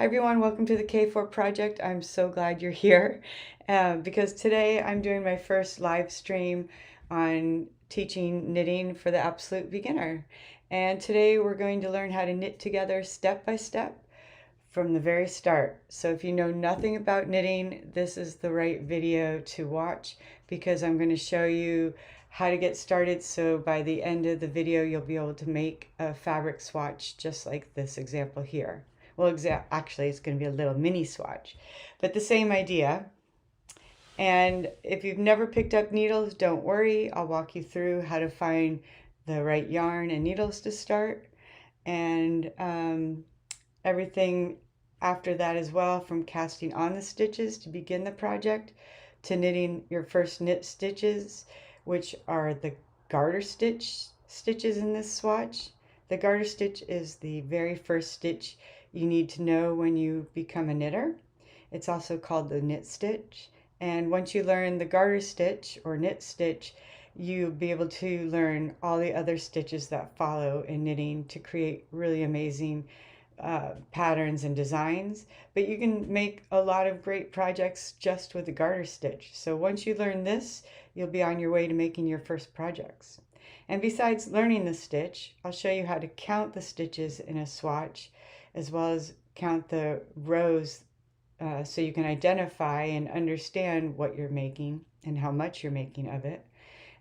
Hi everyone, welcome to the K4 project. I'm so glad you're here because today I'm doing my first live stream on teaching knitting for the absolute beginner. And today we're going to learn how to knit together step by step from the very start. So if you know nothing about knitting, this is the right video to watch because I'm going to show you how to get started. So by the end of the video, you'll be able to make a fabric swatch just like this example here. Well, actually, it's going to be a little mini swatch, but the same idea. And if you've never picked up needles, don't worry. I'll walk you through how to find the right yarn and needles to start, and everything after that as well, from casting on the stitches to begin the project to knitting your first knit stitches, which are the garter stitches in this swatch. The garter stitch is the very first stitch you need to know when you become a knitter. It's also called the knit stitch. And once you learn the garter stitch or knit stitch, you'll be able to learn all the other stitches that follow in knitting to create really amazing patterns and designs. But you can make a lot of great projects just with the garter stitch. So once you learn this, you'll be on your way to making your first projects. And besides learning the stitch, I'll show you how to count the stitches in a swatch, as well as count the rows so you can identify and understand what you're making and how much you're making of it.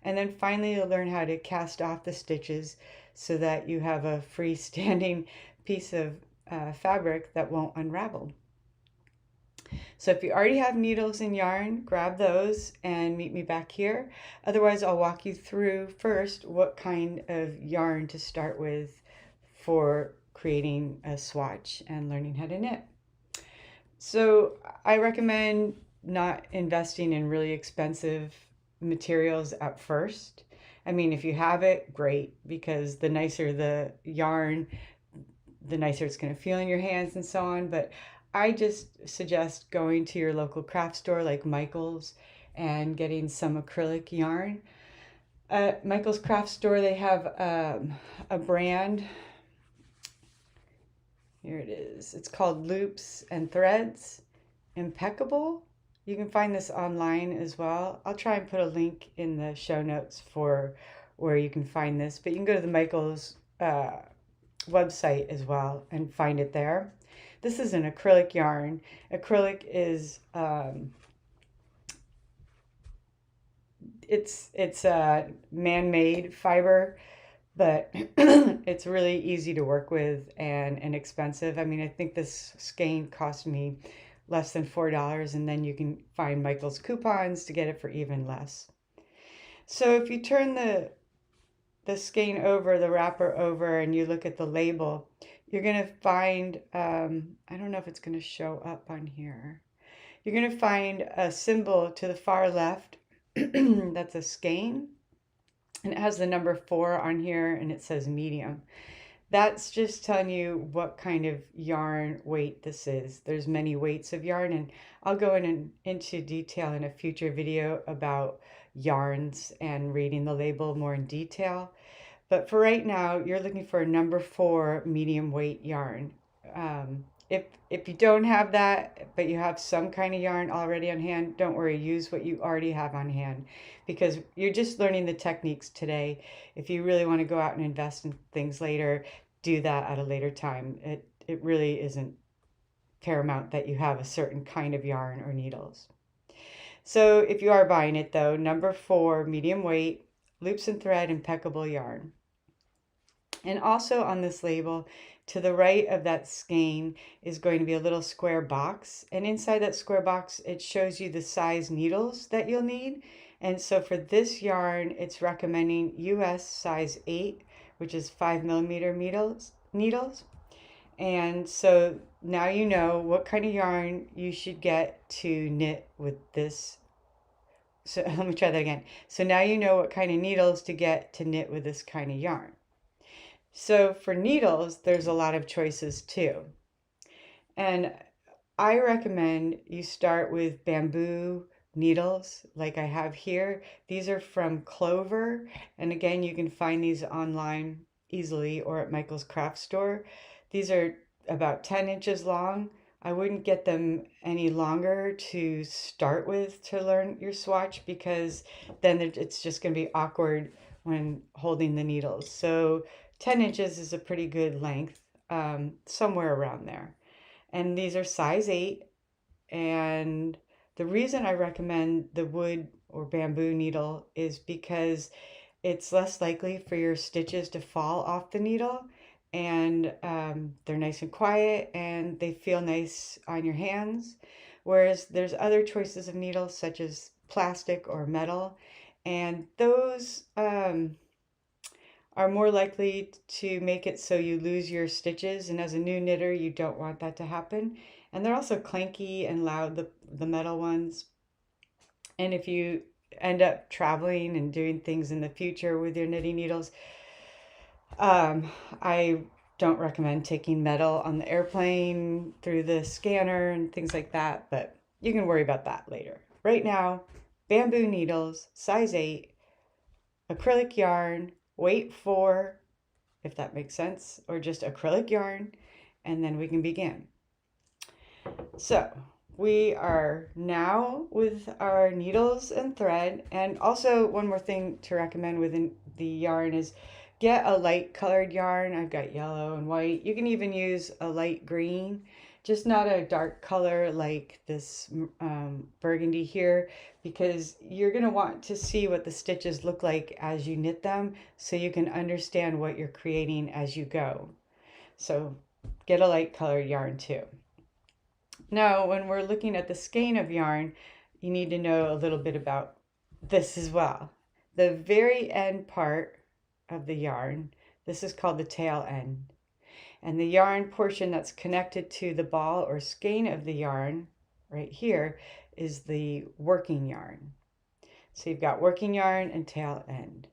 And then finally, you'll learn how to cast off the stitches so that you have a freestanding piece of fabric that won't unravel. So if you already have needles and yarn, grab those and meet me back here. Otherwise, I'll walk you through first what kind of yarn to start with for creating a swatch and learning how to knit. So I recommend not investing in really expensive materials at first. I mean, if you have it, great, because the nicer the yarn, the nicer it's going to feel in your hands and so on. But I just suggest going to your local craft store like Michael's and getting some acrylic yarn. At Michael's craft store, they have a brand. Here it is. It's called Loops and Threads. Impeccable. You can find this online as well. I'll try and put a link in the show notes for where you can find this, but you can go to the Michael's website as well and find it there. This is an acrylic yarn. Acrylic is it's a man-made fiber, but it's really easy to work with and inexpensive. I mean, I think this skein cost me less than $4, and then you can find Michael's coupons to get it for even less. So if you turn the skein over, the wrapper over, and you look at the label, you're going to find, I don't know if it's going to show up on here. You're going to find a symbol to the far left that's a skein, and it has the number 4 on here, and it says medium. That's just telling you what kind of yarn weight this is. There's many weights of yarn, and I'll go into detail in a future video about yarns and reading the label more in detail. But for right now, you're looking for a number 4 medium weight yarn. If you don't have that, but you have some kind of yarn already on hand, don't worry, use what you already have on hand, because you're just learning the techniques today. If you really want to go out and invest in things later, do that at a later time. It really isn't paramount that you have a certain kind of yarn or needles. So if you are buying it though, number 4, medium weight, loops and thread, impeccable yarn. And also on this label, to the right of that skein is going to be a little square box. And inside that square box, it shows you the size needles that you'll need. And so for this yarn, it's recommending US size 8, which is 5mm needles. And so now you know what kind of yarn you should get to knit with this. So let me try that again. So now you know what kind of needles to get to knit with this kind of yarn. So for needles, there's a lot of choices too. And I recommend you start with bamboo needles like I have here. These are from Clover. And again, you can find these online easily or at Michael's craft store. These are about 10 inches long I wouldn't get them any longer to start with to learn your swatch, because then it's just going to be awkward when holding the needles. So 10 inches is a pretty good length, somewhere around there. And these are size 8. And the reason I recommend the wood or bamboo needle is because it's less likely for your stitches to fall off the needle, and they're nice and quiet and they feel nice on your hands. Whereas there's other choices of needles such as plastic or metal, and those are more likely to make it so you lose your stitches. And as a new knitter, you don't want that to happen. And they're also clanky and loud, the metal ones. And if you end up traveling and doing things in the future with your knitting needles, I don't recommend taking metal on the airplane through the scanner and things like that, but you can worry about that later. Right now, bamboo needles, size 8, acrylic yarn, weight 4, if that makes sense, or just acrylic yarn, and then we can begin. So we are now with our needles and thread. And also one more thing to recommend within the yarn is get a light colored yarn. I've got yellow and white. You can even use a light green, just not a dark color like this burgundy here, because you're going to want to see what the stitches look like as you knit them so you can understand what you're creating as you go. So get a light colored yarn too. Now, when we're looking at the skein of yarn, you need to know a little bit about this as well. The very end part of the yarn, this is called the tail end. And the yarn portion that's connected to the ball or skein of the yarn, right here, is the working yarn. So you've got working yarn and tail end.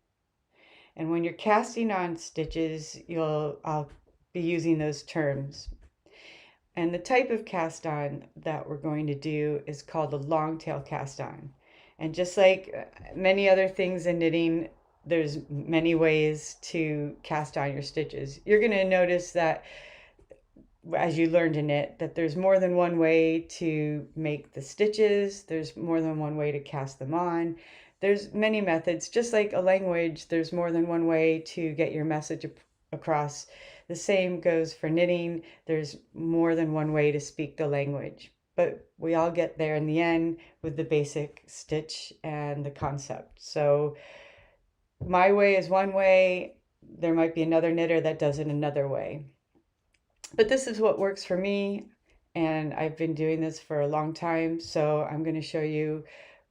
And when you're casting on stitches, I'll be using those terms. And the type of cast on that we're going to do is called the long tail cast on. And just like many other things in knitting, there's many ways to cast on your stitches. You're going to notice that as you learn to knit, that there's more than one way to make the stitches. There's more than one way to cast them on. There's many methods. Just like a language, there's more than one way to get your message across. The same goes for knitting. There's more than one way to speak the language, but we all get there in the end with the basic stitch and the concept. So my way is one way. There might be another knitter that does it another way. But this is what works for me, and I've been doing this for a long time, so I'm going to show you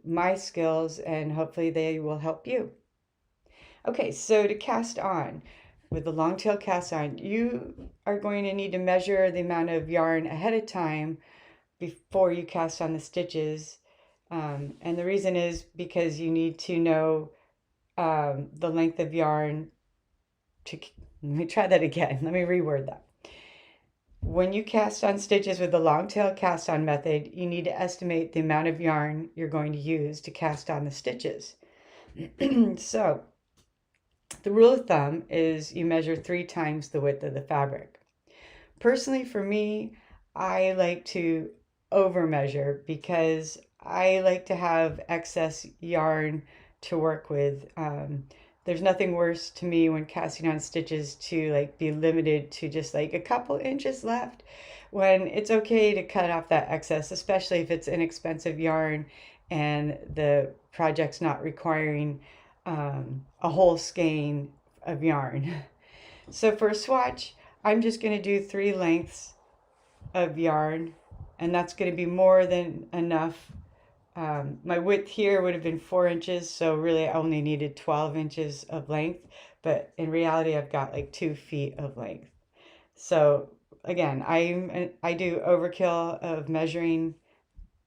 my skills and hopefully they will help you. Okay, so to cast on, with the long tail cast on, you are going to need to measure the amount of yarn ahead of time before you cast on the stitches. And the reason is because you need to know the length of yarn to, let me try that again. Let me reword that. When you cast on stitches with the long tail cast on method, you need to estimate the amount of yarn you're going to use to cast on the stitches. So the rule of thumb is you measure 3 times the width of the fabric. Personally, for me, I like to over measure because I like to have excess yarn to work with. There's nothing worse to me when casting on stitches to be limited to just a couple inches left, when it's okay to cut off that excess, especially if it's inexpensive yarn and the project's not requiring a whole skein of yarn. So for a swatch, I'm just going to do 3 lengths of yarn, and that's going to be more than enough. My width here would have been 4 inches, so really I only needed 12 inches of length, but in reality I've got 2 feet of length. So again, I do overkill of measuring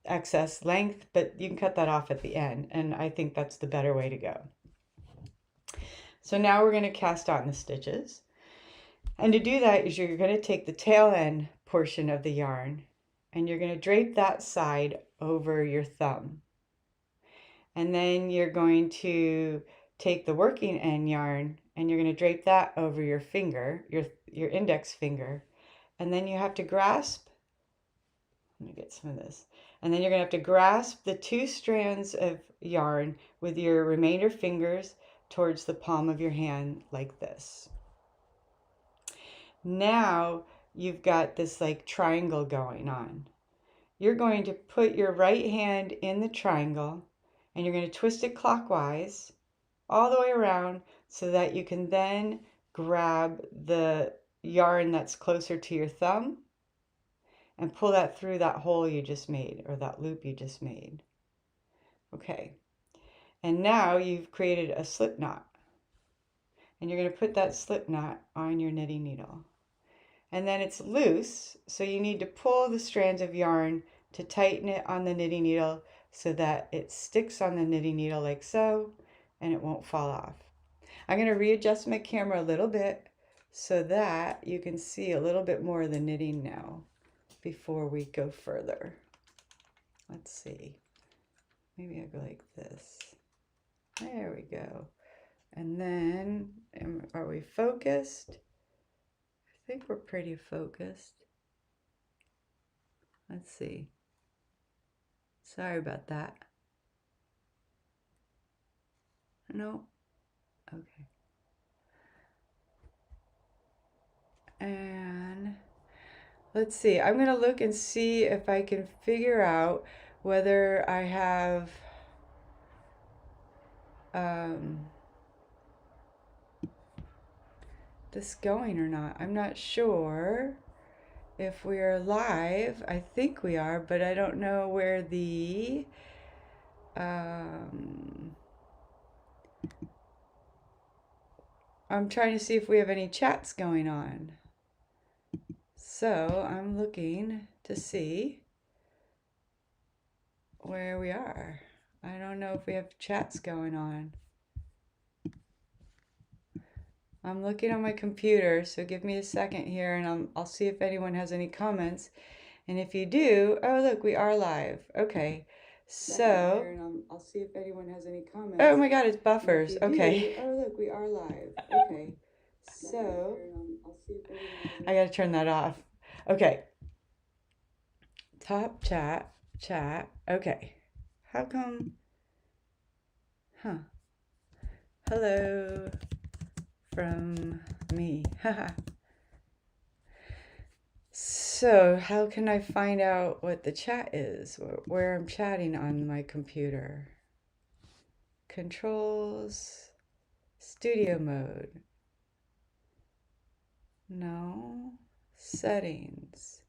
excess length, but you can cut that off at the end, and I think that's the better way to go. So now we're going to cast on the stitches. And to do that is you're going to take the tail end portion of the yarn and you're going to drape that side over your thumb. And then you're going to take the working end yarn and you're going to drape that over your finger, your index finger. And then you have to grasp Let me get some of this. And then you're going to have to grasp the 2 strands of yarn with your remainder fingers towards the palm of your hand like this. Now you've got this like triangle going on. You're going to put your right hand in the triangle and you're going to twist it clockwise all the way around so that you can then grab the yarn that's closer to your thumb and pull that through that hole you just made, or that loop you just made. Okay, and now you've created a slip knot. And you're going to put that slip knot on your knitting needle. And then it's loose, so you need to pull the strands of yarn to tighten it on the knitting needle so that it sticks on the knitting needle like so, and it won't fall off. I'm going to readjust my camera a little bit so that you can see a little bit more of the knitting now before we go further. Let's see. Maybe I'll go like this. There we go. And then, are we focused? I think we're pretty focused. Let's see. Sorry about that. No. Okay. And let's see. I'm going to look and see if I can figure out whether I have this going or not. I'm not sure if we are live. I think we are, but I don't know where the I'm trying to see if we have any chats going on. So I'm looking to see where we are. I don't know if we have chats going on. I'm looking on my computer, so give me a second here and I'll see if anyone has any comments. And if you do, oh look, we are live. Okay. So I'll see if anyone has any comments. Oh my god, it's buffers. Okay. Oh look, we are live. Okay. So I'll see if anyone has any... I gotta turn that off. Okay. Top chat. Okay. How come? Huh. Hello from me. Haha. So how can I find out what the chat is, where I'm chatting on my computer? Controls, studio mode. No, settings.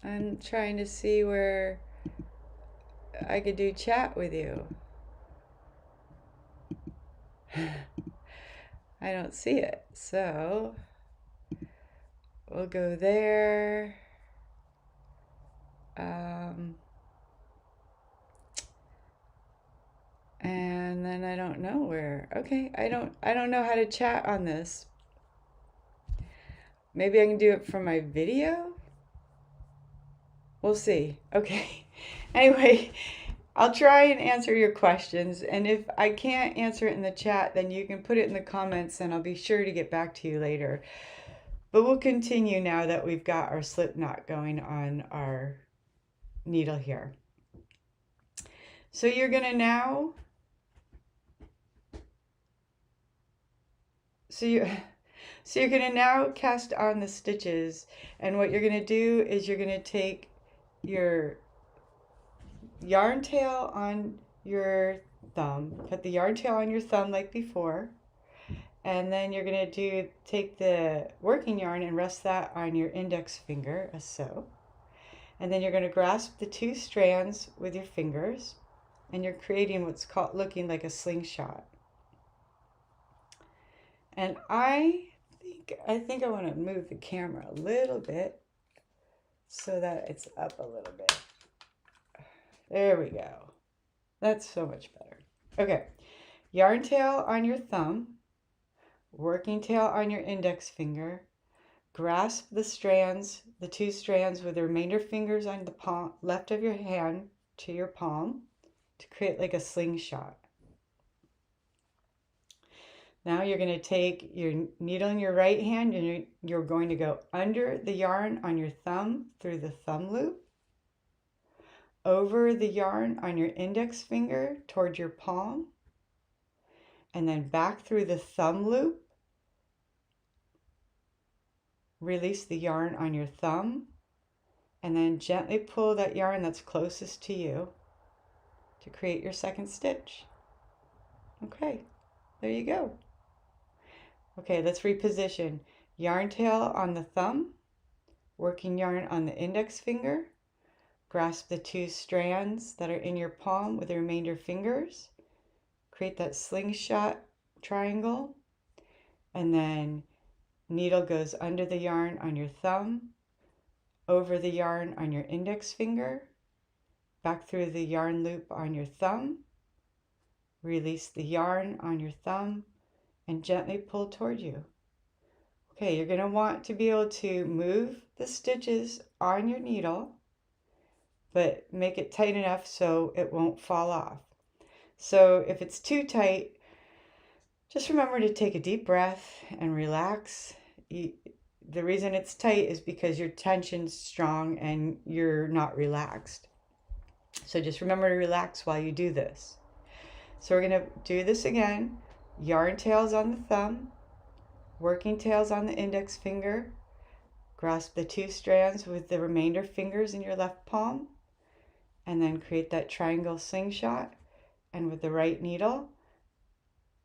I'm trying to see where I could do chat with you. I don't see it, so we'll go there. And then I don't know where. Okay, I don't know how to chat on this. Maybe I can do it from my video? We'll see. Okay. Anyway, I'll try and answer your questions, and if I can't answer it in the chat, then you can put it in the comments and I'll be sure to get back to you later. But we'll continue now that we've got our slip knot going on our needle here. So you're going to now, so you're going to now cast on the stitches, and what you're going to do is you're going to take your yarn tail on your thumb, put the yarn tail on your thumb like before, and then you're going to take the working yarn and rest that on your index finger as so, and then you're going to grasp the 2 strands with your fingers, and you're creating what's called looking like a slingshot. And I think I want to move the camera a little bit so that it's up a little bit. There we go. That's so much better. Okay, yarn tail on your thumb, working tail on your index finger, grasp the strands, the 2 strands with the remainder fingers on the palm, left of your hand to your palm to create like a slingshot. Now you're going to take your needle in your right hand and you're going to go under the yarn on your thumb through the thumb loop, over the yarn on your index finger toward your palm, and then back through the thumb loop. Release the yarn on your thumb, and then gently pull that yarn that's closest to you to create your second stitch. Okay, there you go. Okay, let's reposition. Yarn tail on the thumb, working yarn on the index finger. Grasp the two strands that are in your palm with the remainder fingers. Create that slingshot triangle, and then needle goes under the yarn on your thumb, over the yarn on your index finger, back through the yarn loop on your thumb. Release the yarn on your thumb and gently pull toward you. Okay, you're going to want to be able to move the stitches on your needle, but make it tight enough so it won't fall off. So if it's too tight, just remember to take a deep breath and relax. The reason it's tight is because your tension's strong and you're not relaxed. So just remember to relax while you do this. So we're going to do this again. Yarn tails on the thumb, working tails on the index finger. Grasp the two strands with the remainder fingers in your left palm, and then create that triangle slingshot. And with the right needle,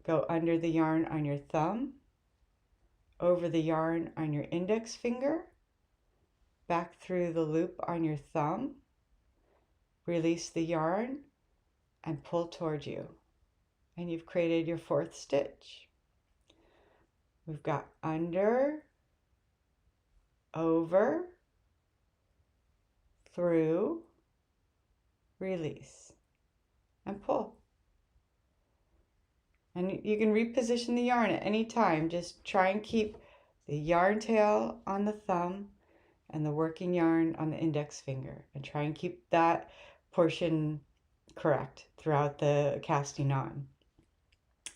go under the yarn on your thumb, over the yarn on your index finger, back through the loop on your thumb, release the yarn, and pull toward you. And you've created your fourth stitch. We've got under, over, through, release, and pull. And you can reposition the yarn at any time. Just try and keep the yarn tail on the thumb and the working yarn on the index finger, and try and keep that portion correct throughout the casting on.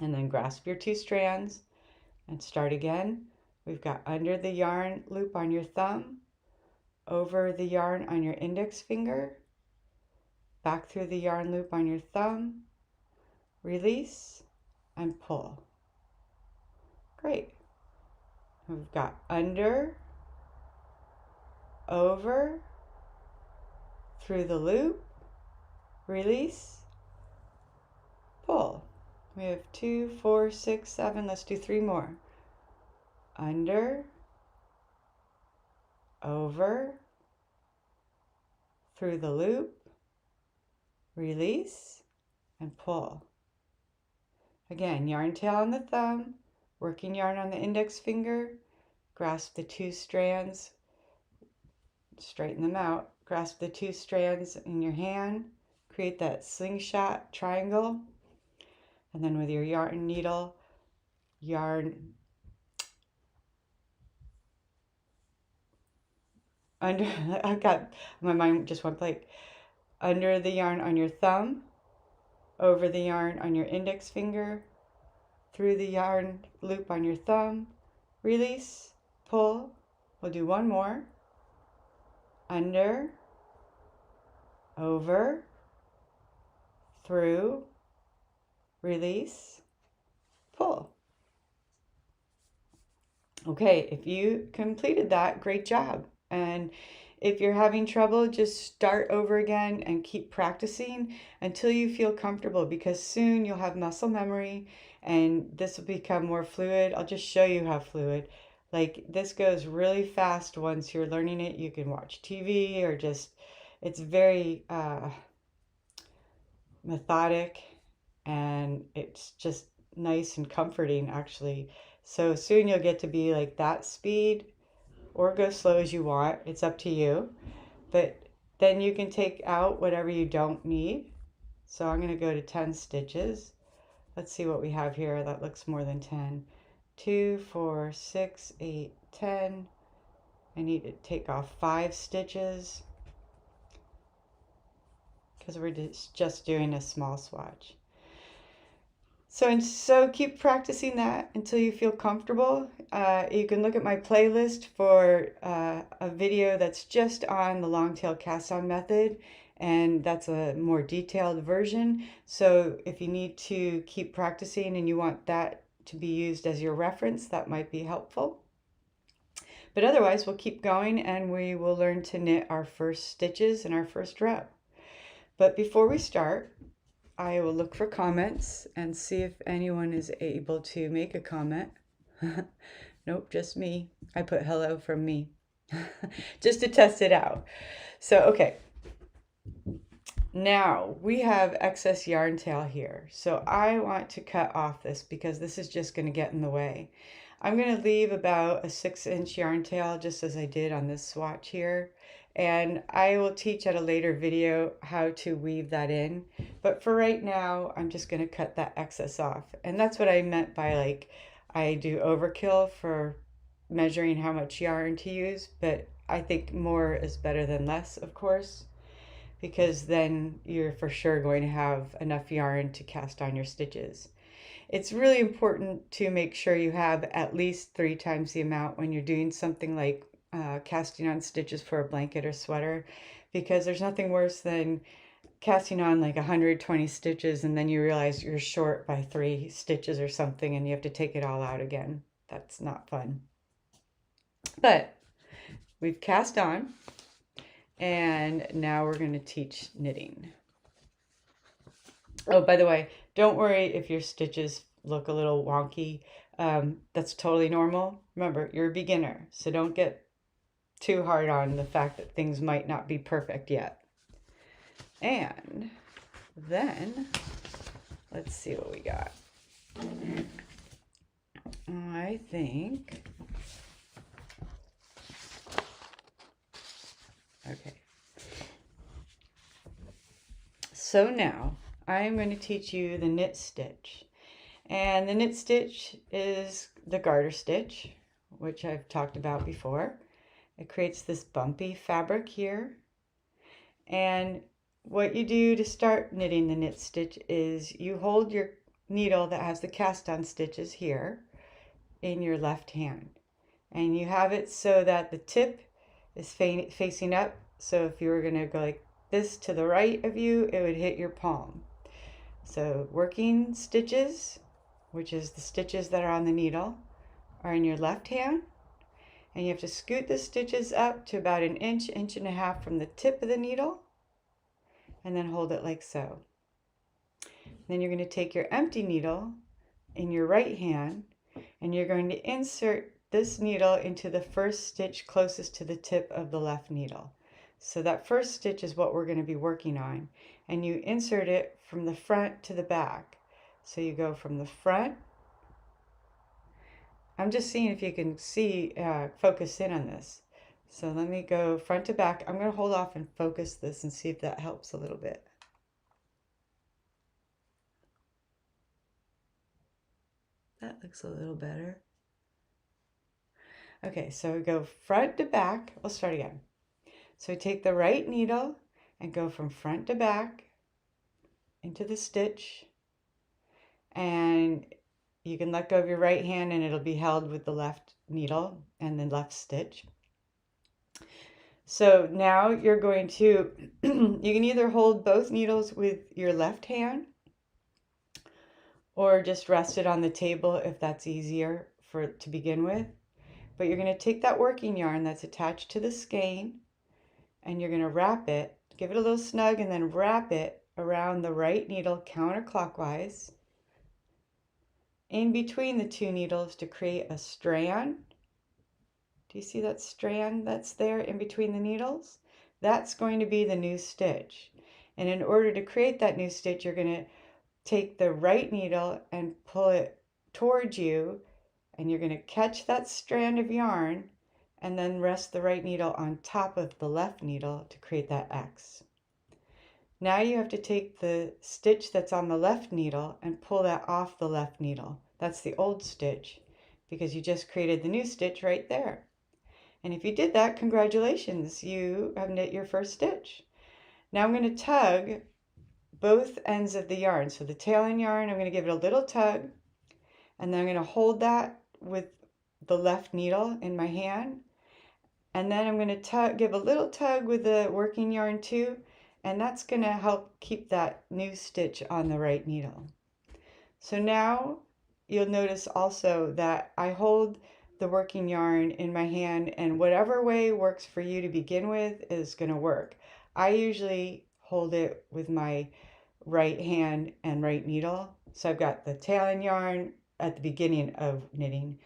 And then grasp your two strands and start again. We've got under the yarn loop on your thumb, over the yarn on your index finger, back through the yarn loop on your thumb, release, and pull. Great. We've got under, over, through the loop, release, pull. We have 2, 4, 6, 7. Let's do 3 more. Under, over, through the loop, release, and pull. Again, yarn tail on the thumb, working yarn on the index finger, grasp the two strands, straighten them out, grasp the two strands in your hand, create that slingshot triangle, and then with your yarn needle, under, I've got, my mind just went blank, under the yarn on your thumb, over the yarn on your index finger, through the yarn loop on your thumb, release, pull. We'll do one more. Under, over, through, release, pull. Okay, if you completed that, great job. And if you're having trouble, just start over again and keep practicing until you feel comfortable, because soon you'll have muscle memory and this will become more fluid. I'll just show you how fluid. Like, this goes really fast once you're learning it. You can watch TV or just, it's very methodic, and it's just nice and comforting actually. So soon you'll get to be like that speed, or go slow as you want. It's up to you. But then you can take out whatever you don't need. So I'm going to go to 10 stitches. Let's see what we have here that looks more than 10. 2, 4, 6, 8, 10. I need to take off 5 stitches because we're just doing a small swatch. So keep practicing that until you feel comfortable. You can look at my playlist for a video that's just on the longtail cast on method, and that's a more detailed version. So if you need to keep practicing and you want that to be used as your reference, that might be helpful. But otherwise, we'll keep going and we will learn to knit our first stitches in our first row. But before we start, I will look for comments and see if anyone is able to make a comment. Nope, just me. I put hello from me just to test it out. So, okay. Now we have excess yarn tail here. So I want to cut off this because this is just going to get in the way. I'm going to leave about a 6-inch yarn tail just as I did on this swatch here. And I will teach at a later video how to weave that in. But for right now, I'm just going to cut that excess off. And that's what I meant by like, I do overkill for measuring how much yarn to use. But I think more is better than less, of course, because then you're for sure going to have enough yarn to cast on your stitches. It's really important to make sure you have at least 3 times the amount when you're doing something like casting on stitches for a blanket or sweater, because there's nothing worse than casting on like 120 stitches and then you realize you're short by 3 stitches or something and you have to take it all out again. That's not fun. But we've cast on, and now we're going to teach knitting. Oh, by the way, don't worry if your stitches look a little wonky. That's totally normal. Remember, you're a beginner, so don't get too hard on the fact that things might not be perfect yet. And then, let's see what we got. I think, okay. So now, I'm going to teach you the knit stitch. And the knit stitch is the garter stitch, which I've talked about before. It creates this bumpy fabric here. And what you do to start knitting the knit stitch is you hold your needle that has the cast on stitches here in your left hand. And you have it so that the tip is facing up. So if you were going to go like this to the right of you, it would hit your palm. So working stitches, which is the stitches that are on the needle, are in your left hand. And you have to scoot the stitches up to about an inch, inch and a half from the tip of the needle, and then hold it like so. Then you're going to take your empty needle in your right hand, and you're going to insert this needle into the first stitch closest to the tip of the left needle. So that first stitch is what we're going to be working on, and you insert it from the front to the back. So you go from the front. I'm just seeing if you can see, focus in on this. So let me go front to back. I'm going to hold off and focus this and see if that helps a little bit. That looks a little better. Okay, so we go front to back. We'll start again. So we take the right needle and go from front to back into the stitch. And you can let go of your right hand and it'll be held with the left needle and the left stitch. So now you're going to, you can either hold both needles with your left hand or just rest it on the table if that's easier to begin with. But you're going to take that working yarn that's attached to the skein and you're going to wrap it, give it a little snug, and then wrap it around the right needle counterclockwise in between the 2 needles to create a strand. Do you see that strand that's there in between the needles? That's going to be the new stitch. And in order to create that new stitch, you're going to take the right needle and pull it towards you, and you're going to catch that strand of yarn and then rest the right needle on top of the left needle to create that X. Now you have to take the stitch that's on the left needle and pull that off the left needle. That's the old stitch because you just created the new stitch right there. And if you did that, congratulations, you have knit your first stitch. Now I'm going to tug both ends of the yarn. So the tail end yarn, I'm going to give it a little tug, and then I'm going to hold that with the left needle in my hand. And then I'm going to give a little tug with the working yarn too, and that's going to help keep that new stitch on the right needle. So now you'll notice also that I hold the working yarn in my hand, and whatever way works for you to begin with is going to work. I usually hold it with my right hand and right needle. So I've got the tail end yarn at the beginning of knitting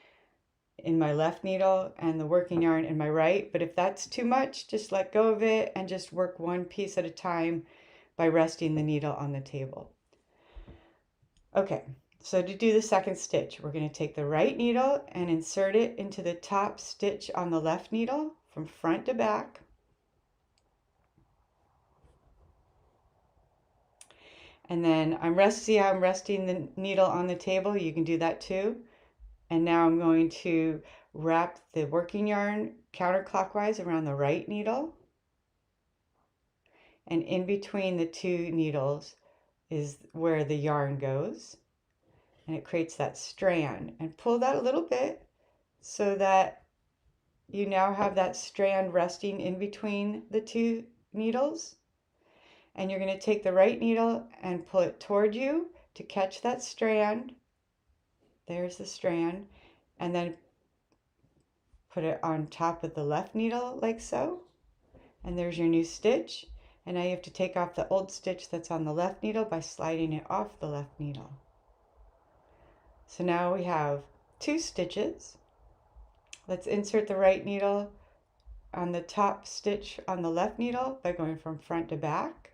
in my left needle and the working yarn in my right. But if that's too much, just let go of it and just work one piece at a time by resting the needle on the table. Okay, so to do the second stitch, we're going to take the right needle and insert it into the top stitch on the left needle from front to back. And then see how I'm resting the needle on the table? You can do that too. And now I'm going to wrap the working yarn counterclockwise around the right needle. And in between the two needles is where the yarn goes. And it creates that strand. And pull that a little bit so that you now have that strand resting in between the two needles. And you're going to take the right needle and pull it toward you to catch that strand. There's the strand. And then put it on top of the left needle like so. And there's your new stitch. And now you have to take off the old stitch that's on the left needle by sliding it off the left needle. So now we have 2 stitches. Let's insert the right needle on the top stitch on the left needle by going from front to back.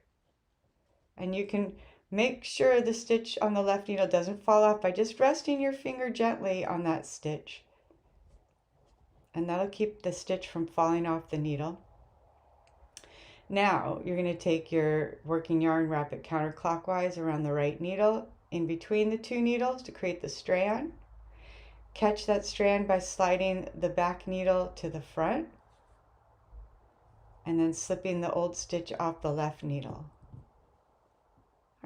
And you can make sure the stitch on the left needle doesn't fall off by just resting your finger gently on that stitch. And that'll keep the stitch from falling off the needle. Now you're going to take your working yarn, wrap it counterclockwise around the right needle in between the two needles to create the strand. Catch that strand by sliding the back needle to the front and then slipping the old stitch off the left needle.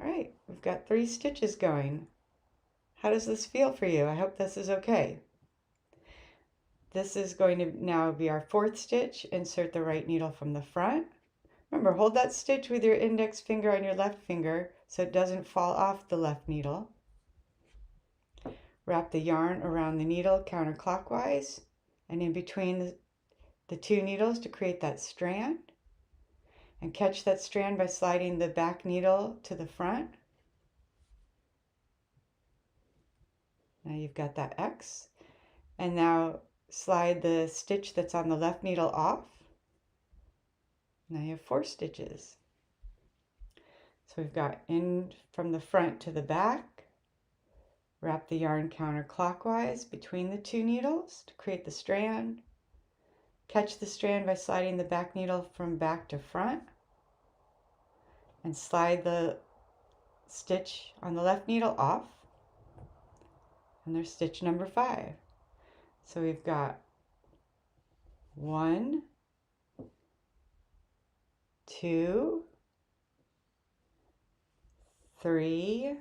All right, we've got 3 stitches going. How does this feel for you? I hope this is okay. This is going to now be our 4th stitch. Insert the right needle from the front. Remember, hold that stitch with your index finger on your left finger so it doesn't fall off the left needle. Wrap the yarn around the needle counterclockwise and in between the two needles to create that strand. And catch that strand by sliding the back needle to the front. Now you've got that X. And now slide the stitch that's on the left needle off. Now you have 4 stitches. So we've got in from the front to the back. Wrap the yarn counterclockwise between the two needles to create the strand. Catch the strand by sliding the back needle from back to front. And slide the stitch on the left needle off. And there's stitch number 5. So we've got 1, 2, 3,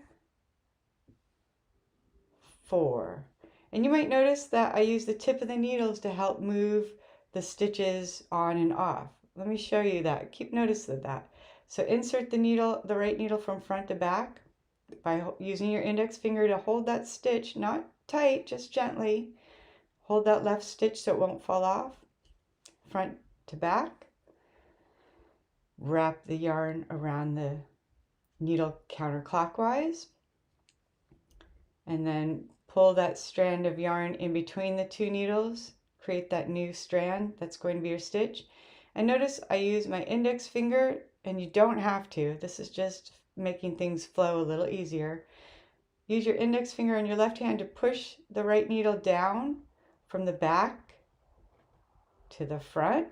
4. And you might notice that I use the tip of the needles to help move the stitches on and off. Let me show you that. Keep notice of that. So insert the right needle from front to back by using your index finger to hold that stitch, not tight, just gently. Hold that left stitch so it won't fall off. Front to back. Wrap the yarn around the needle counterclockwise. And then pull that strand of yarn in between the two needles. Create that new strand that's going to be your stitch. And notice I use my index finger, and you don't have to. This is just making things flow a little easier. Use your index finger on your left hand to push the right needle down from the back to the front.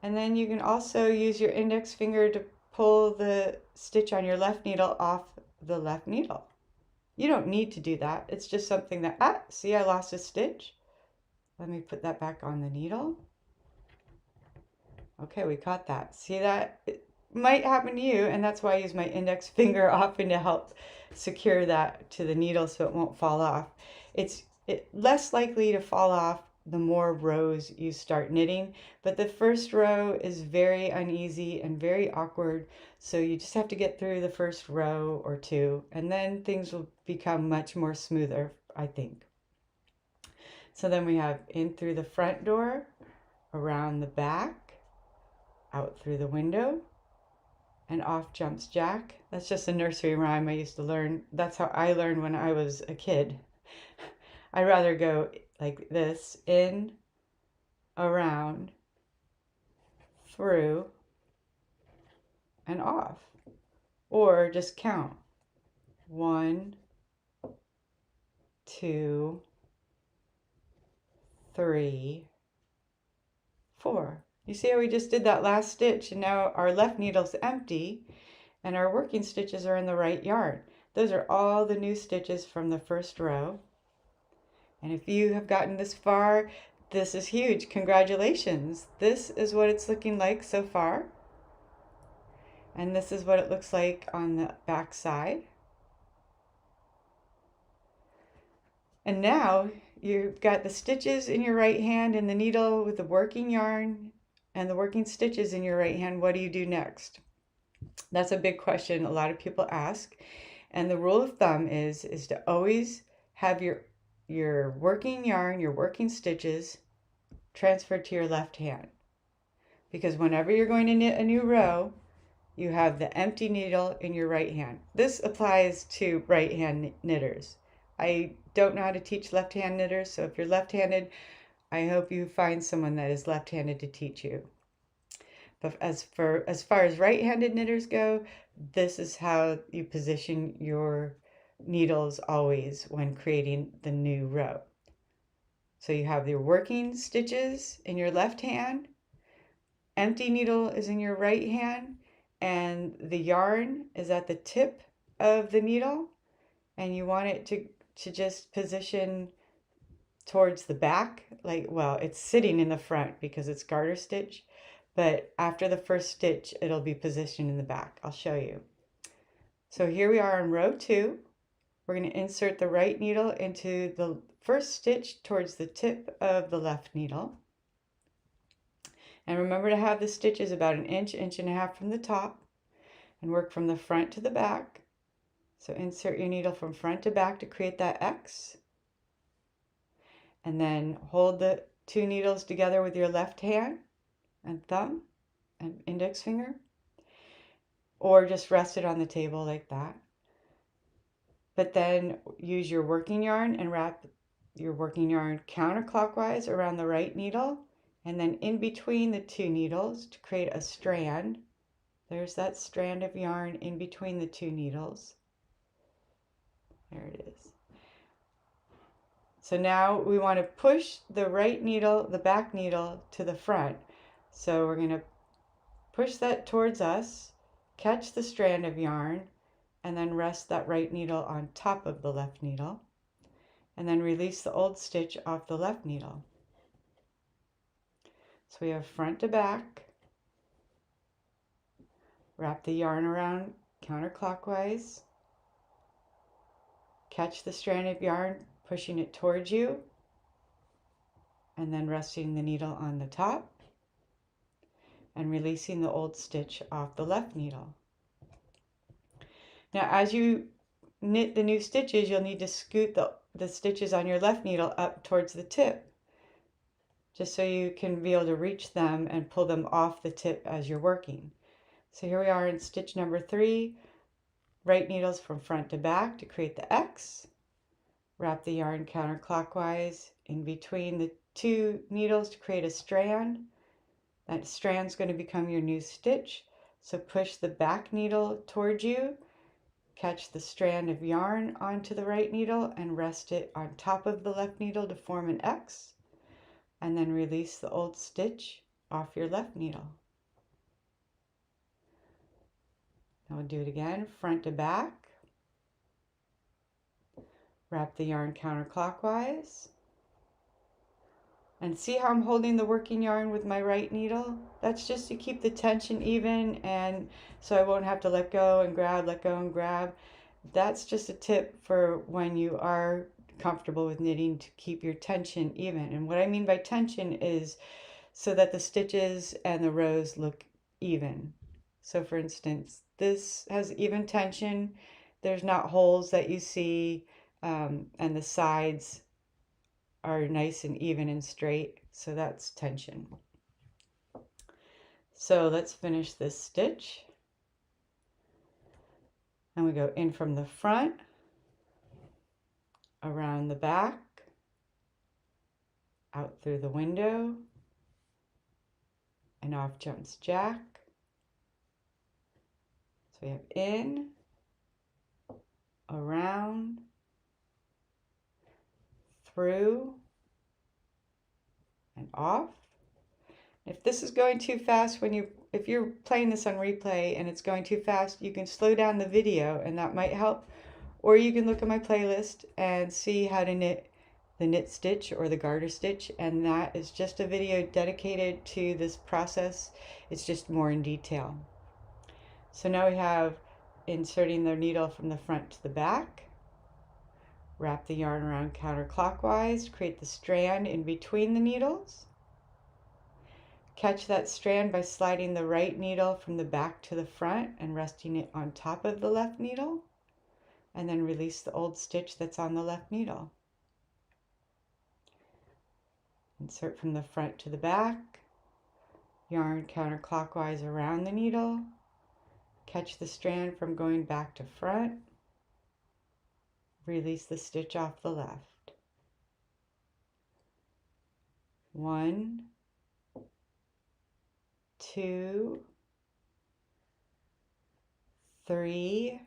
And then you can also use your index finger to pull the stitch on your left needle off the left needle. You don't need to do that. It's just something that, see, I lost a stitch. Let me put that back on the needle. Okay, we caught that. See that? might happen to you, and that's why I use my index finger often to help secure that to the needle so it won't fall off. It's less likely to fall off the more rows you start knitting, but the first row is very uneasy and very awkward, so you just have to get through the first row or two, and then things will become much more smoother, I think. So then we have in through the front door, around the back, out through the window, and off jumps Jack. That's just a nursery rhyme I used to learn. That's how I learned when I was a kid. I'd rather go like this, in, around, through, and off. Or just count. 1, 2, 3, 4. You see how we just did that last stitch, and now our left needle's empty and our working stitches are in the right yarn. Those are all the new stitches from the first row. And if you have gotten this far, this is huge. Congratulations. This is what it's looking like so far. And this is what it looks like on the back side. And now you've got the stitches in your right hand and the needle with the working yarn and the working stitches in your right hand. What do you do next? That's a big question a lot of people ask. And the rule of thumb is to always have your working yarn, your working stitches transferred to your left hand. Because whenever you're going to knit a new row, you have the empty needle in your right hand. This applies to right hand knitters. I don't know how to teach left hand knitters, so if you're left-handed, I hope you find someone that is left-handed to teach you. But as far as right-handed knitters go, this is how you position your needles always when creating the new row. So you have your working stitches in your left hand, empty needle is in your right hand, and the yarn is at the tip of the needle, and you want it to just position towards the back, like, well, it's sitting in the front because it's garter stitch, but after the first stitch it'll be positioned in the back. I'll show you. So here we are in row 2. We're going to insert the right needle into the first stitch towards the tip of the left needle, and remember to have the stitches about an inch, inch and a half from the top, and work from the front to the back. So insert your needle from front to back to create that X, and then hold the 2 needles together with your left hand and thumb and index finger, or just rest it on the table like that. But then use your working yarn and wrap your working yarn counterclockwise around the right needle, and then in between the 2 needles to create a strand. There's that strand of yarn in between the 2 needles. There it is. So now we want to push the right needle, the back needle, to the front. So we're going to push that towards us, catch the strand of yarn, and then rest that right needle on top of the left needle, and then release the old stitch off the left needle. So we have front to back, wrap the yarn around counterclockwise, catch the strand of yarn, pushing it towards you, and then resting the needle on the top and releasing the old stitch off the left needle. Now as you knit the new stitches, you'll need to scoot the stitches on your left needle up towards the tip, just so you can be able to reach them and pull them off the tip as you're working. So here we are in stitch number 3, right needles from front to back to create the X, wrap the yarn counterclockwise in between the 2 needles to create a strand. That strand's going to become your new stitch, so push the back needle towards you, catch the strand of yarn onto the right needle and rest it on top of the left needle to form an X, and then release the old stitch off your left needle. Now we'll do it again, front to back, wrap the yarn counterclockwise, And see how I'm holding the working yarn with my right needle? That's just to keep the tension even, and so I won't have to let go and grab, let go and grab. That's just a tip for when you are comfortable with knitting, to keep your tension even. And what I mean by tension is so that the stitches and the rows look even. So for instance, this has even tension. There's not holes that you see, and the sides are nice and even and straight, so that's tension. So let's finish this stitch, and we go in from the front, around the back, out through the window, and off jumps Jack. So we have in, around, through, and off. If this is going too fast, if you're playing this on replay and it's going too fast, you can slow down the video and that might help. Or you can look at my playlist and see how to knit the knit stitch or the garter stitch, and that is just a video dedicated to this process. It's just more in detail. So now we have inserting the needle from the front to the back. Wrap the yarn around counterclockwise, create the strand in between the needles. Catch that strand by sliding the right needle from the back to the front and resting it on top of the left needle, and then release the old stitch that's on the left needle. Insert from the front to the back, yarn counterclockwise around the needle, catch the strand from going back to front, release the stitch off the left. 1, 2, 3,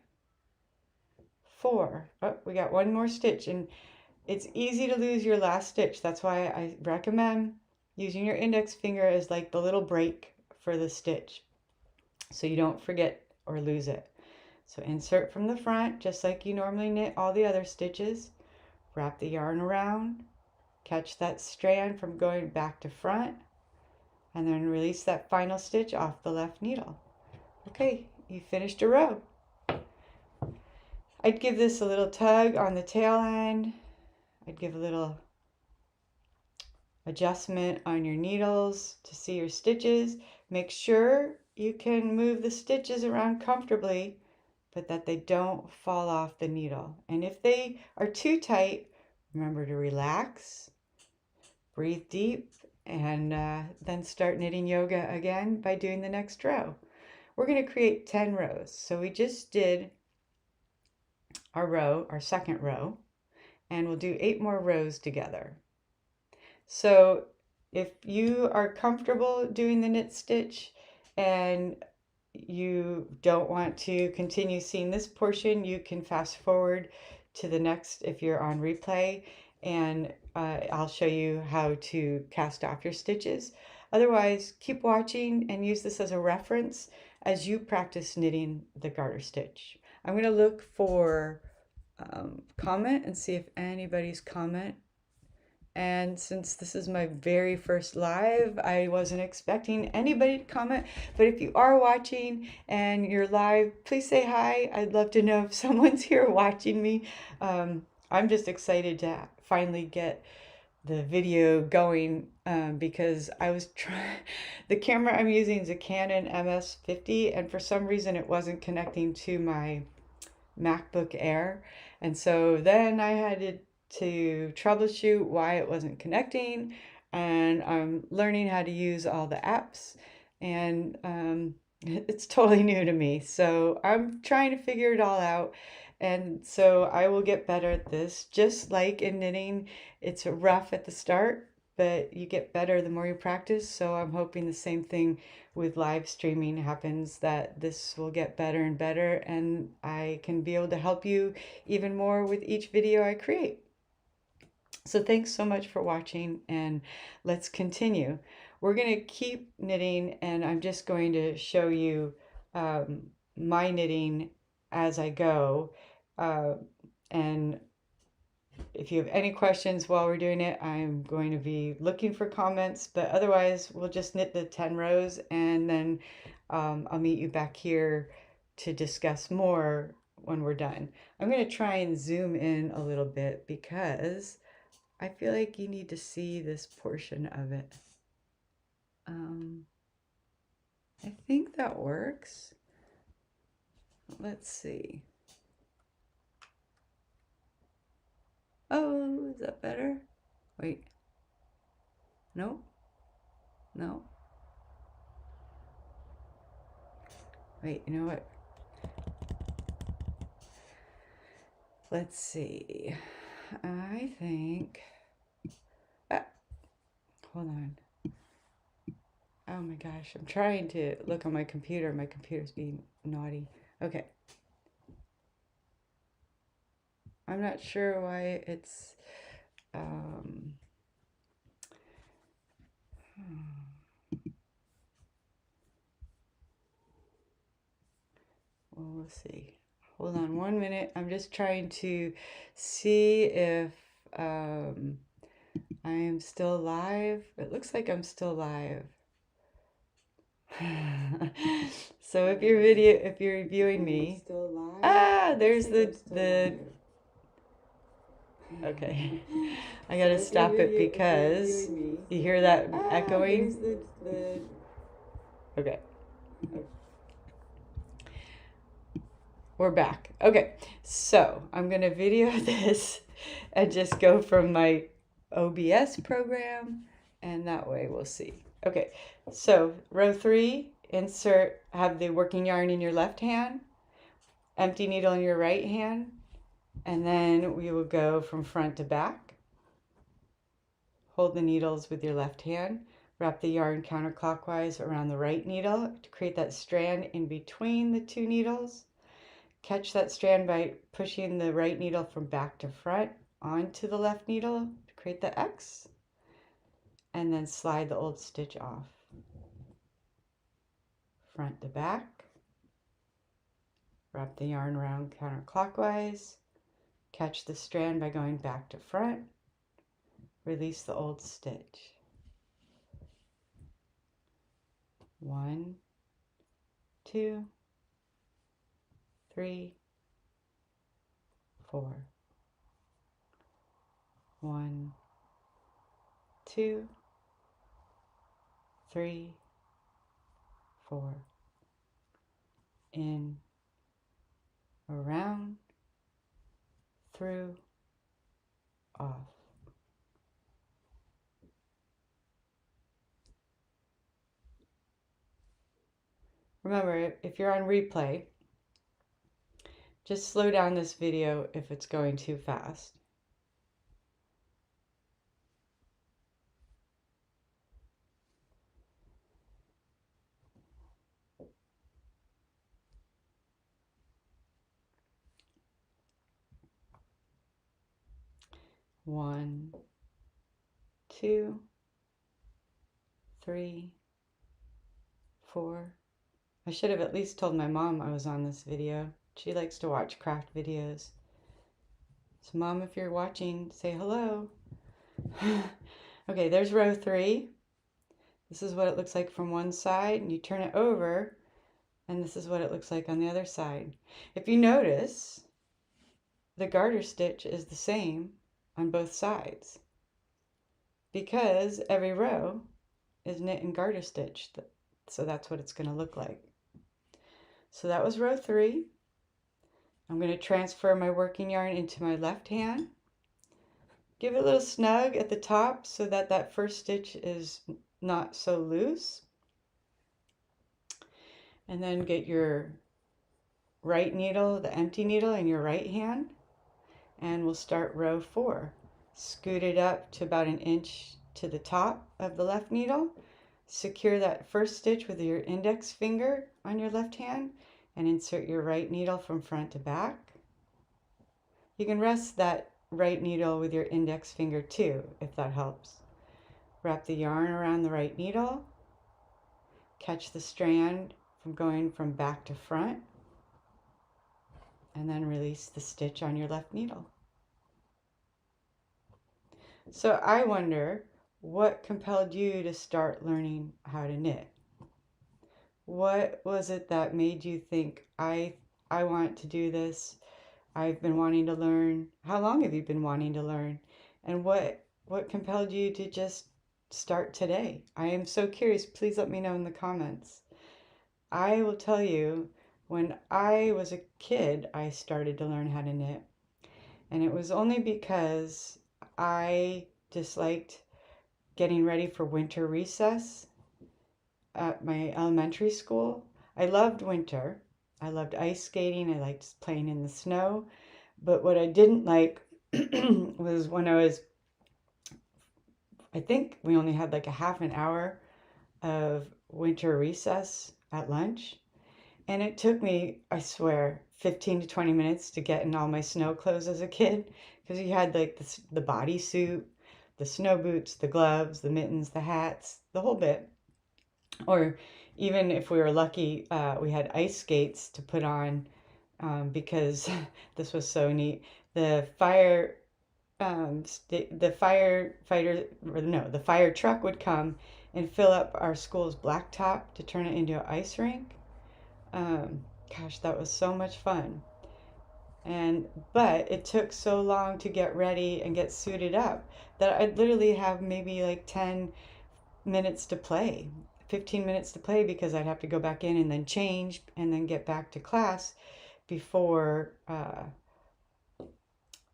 4. Oh, we got one more stitch, and it's easy to lose your last stitch. That's why I recommend using your index finger as like the little break for the stitch, so you don't forget or lose it. So insert from the front, just like you normally knit all the other stitches. Wrap the yarn around, catch that strand from going back to front, and then release that final stitch off the left needle. Okay, you finished a row. I'd give this a little tug on the tail end. I'd give a little adjustment on your needles to see your stitches. Make sure you can move the stitches around comfortably, but that they don't fall off the needle. And if they are too tight, remember to relax, breathe deep, and then start knitting yoga again by doing the next row. We're going to create 10 rows. So we just did our second row, and we'll do 8 more rows together. So if you are comfortable doing the knit stitch and you don't want to continue seeing this portion, you can fast forward to the next if you're on replay, and I'll show you how to cast off your stitches. Otherwise, keep watching and use this as a reference as you practice knitting the garter stitch. I'm going to look for comment and see if anybody's comment. And since this is my very first live, I wasn't expecting anybody to comment. But if you are watching and you're live, please say hi. I'd love to know if someone's here watching me. I'm just excited to finally get the video going, because I was trying, the camera I'm using is a Canon MS-50, and for some reason it wasn't connecting to my MacBook Air. And so then I had to troubleshoot why it wasn't connecting, and I'm learning how to use all the apps, and it's totally new to me, so I'm trying to figure it all out. And so I will get better at this. Just like in knitting, it's rough at the start, but you get better the more you practice. So I'm hoping the same thing with live streaming happens, that this will get better and better, and I can be able to help you even more with each video I create. So thanks so much for watching, and let's continue. We're going to keep knitting, and I'm just going to show you my knitting as I go, and If you have any questions while we're doing it, I'm going to be looking for comments, but otherwise we'll just knit the 10 rows and then I'll meet you back here to discuss more when we're done. I'm going to try and zoom in a little bit because I feel like you need to see this portion of it. I think that works. Let's see. Oh, is that better? Wait. No? No? Wait, you know what? Let's see. I think... hold on. Oh my gosh, I'm trying to look on my computer. My computer's being naughty. Okay. I'm not sure why it's... well, we'll see. Hold on 1 minute. I'm just trying to see if I am still live. It looks like I'm still live. So if you're viewing me, there's the okay. I gotta stop it because you hear that echoing. Okay. We're back. Okay, so I'm gonna video this and just go from my OBS program, and that way we'll see. Okay, so row 3, have the working yarn in your left hand, empty needle in your right hand, and then we will go from front to back. Hold the needles with your left hand, wrap the yarn counterclockwise around the right needle to create that strand in between the two needles. Catch that strand by pushing the right needle from back to front onto the left needle to create the X, and then slide the old stitch off. Front to back, wrap the yarn around counterclockwise, catch the strand by going back to front, release the old stitch. 1, 2, 3, 4. 1, 2, 3, 4. In, around, through, off. Remember, if you're on replay, just slow down this video if it's going too fast. One, 2, 3, 4. I should have at least told my mom I was on this video. She likes to watch craft videos. So Mom, if you're watching, say hello. Okay, there's row 3. This is what it looks like from one side, and you turn it over, and this is what it looks like on the other side. If you notice, the garter stitch is the same on both sides because every row is knit and garter stitched. So that's what it's going to look like. So that was row 3. I'm going to transfer my working yarn into my left hand. Give it a little snug at the top so that that first stitch is not so loose. And then get your right needle, the empty needle, in your right hand. And we'll start row 4. Scoot it up to about 1 inch to the top of the left needle. Secure that first stitch with your index finger on your left hand and insert your right needle from front to back. You can rest that right needle with your index finger too, if that helps. Wrap the yarn around the right needle. Catch the strand from going from back to front. And then release the stitch on your left needle. So I wonder, what compelled you to start learning how to knit? What was it that made you think, I want to do this? I've been wanting to learn. How long have you been wanting to learn? And what compelled you to just start today? I am so curious. Please let me know in the comments. I will tell you, when I was a kid, I started to learn how to knit. And it was only because I disliked getting ready for winter recess at my elementary school. I loved winter. I loved ice skating. I liked playing in the snow. But what I didn't like was when I think we only had like a half an hour of winter recess at lunch. And it took me, I swear, 15 to 20 minutes to get in all my snow clothes as a kid. Because you had like the bodysuit, the snow boots, the gloves, the mittens, the hats, the whole bit. Or even if we were lucky, we had ice skates to put on because this was so neat. The the firefighter, or no, the fire truck would come and fill up our school's blacktop to turn it into an ice rink. Gosh, that was so much fun. But it took so long to get ready and get suited up that I'd literally have maybe like 10 minutes to play, 15 minutes to play, because I'd have to go back in and then change and then get back to class before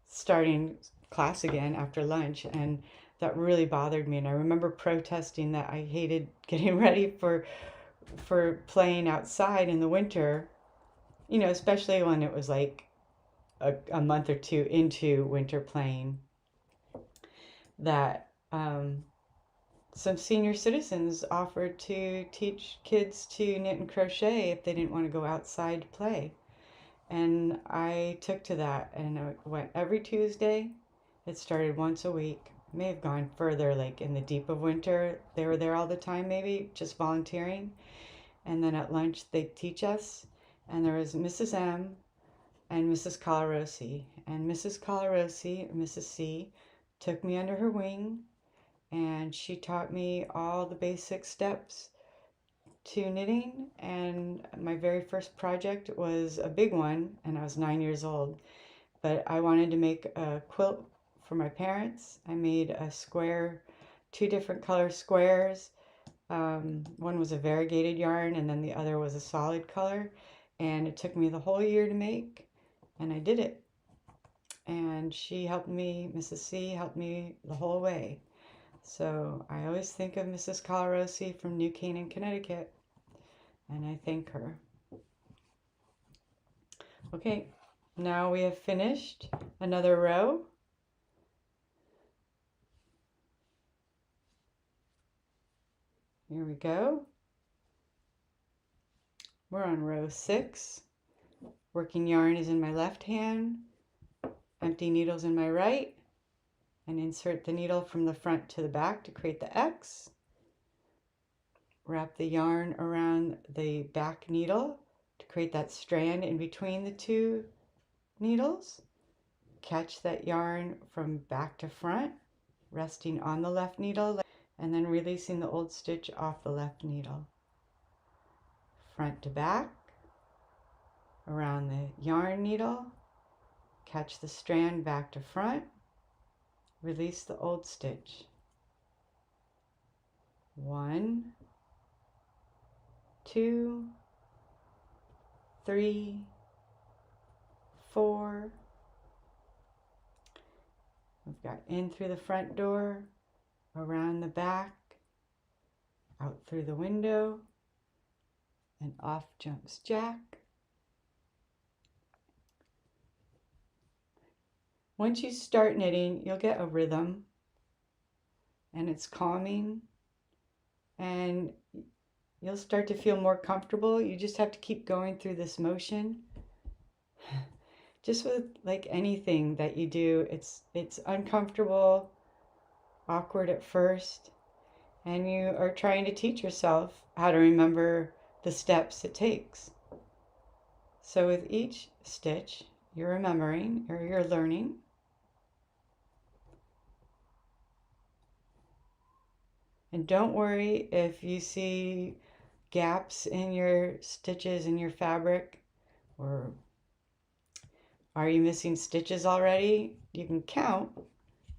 starting class again after lunch. And that really bothered me. And I remember protesting that I hated getting ready for playing outside in the winter, especially when it was like a month or two into winter playing, that some senior citizens offered to teach kids to knit and crochet if they didn't want to go outside to play. And I took to that, and I went every Tuesday. It started once a week. May have gone further, like in the deep of winter. They were there all the time, maybe just volunteering. And then at lunch, they'd teach us. And there was Mrs. M and Mrs. Colarosi. And Mrs. Colarosi, Mrs. C, took me under her wing, and she taught me all the basic steps to knitting. And my very first project was a big one, and I was 9 years old. But I wanted to make a quilt for my parents. I made a square, two different color squares. One was a variegated yarn, and then the other was a solid color. And it took me the whole year to make, and I did it. And she helped me, Mrs. C helped me the whole way. So I always think of Mrs. Colarosi from New Canaan, Connecticut, and I thank her. Okay, now we have finished another row. Here we go. We're on row 6. Working yarn is in my left hand, empty needles in my right, and insert the needle from the front to the back to create the X. Wrap the yarn around the back needle to create that strand in between the two needles. Catch that yarn from back to front, resting on the left needle, and then releasing the old stitch off the left needle. Front to back, around the yarn needle, catch the strand back to front, release the old stitch. 1, 2, 3, 4. We've got in through the front door, around the back, out through the window, and off jumps Jack. Once you start knitting, you'll get a rhythm, and it's calming, and you'll start to feel more comfortable. You just have to keep going through this motion. Just with like anything that you do, it's uncomfortable, awkward at first, and you are trying to teach yourself how to remember the steps it takes. So with each stitch, you're remembering or you're learning. And don't worry if you see gaps in your stitches in your fabric, or are you missing stitches already? You can count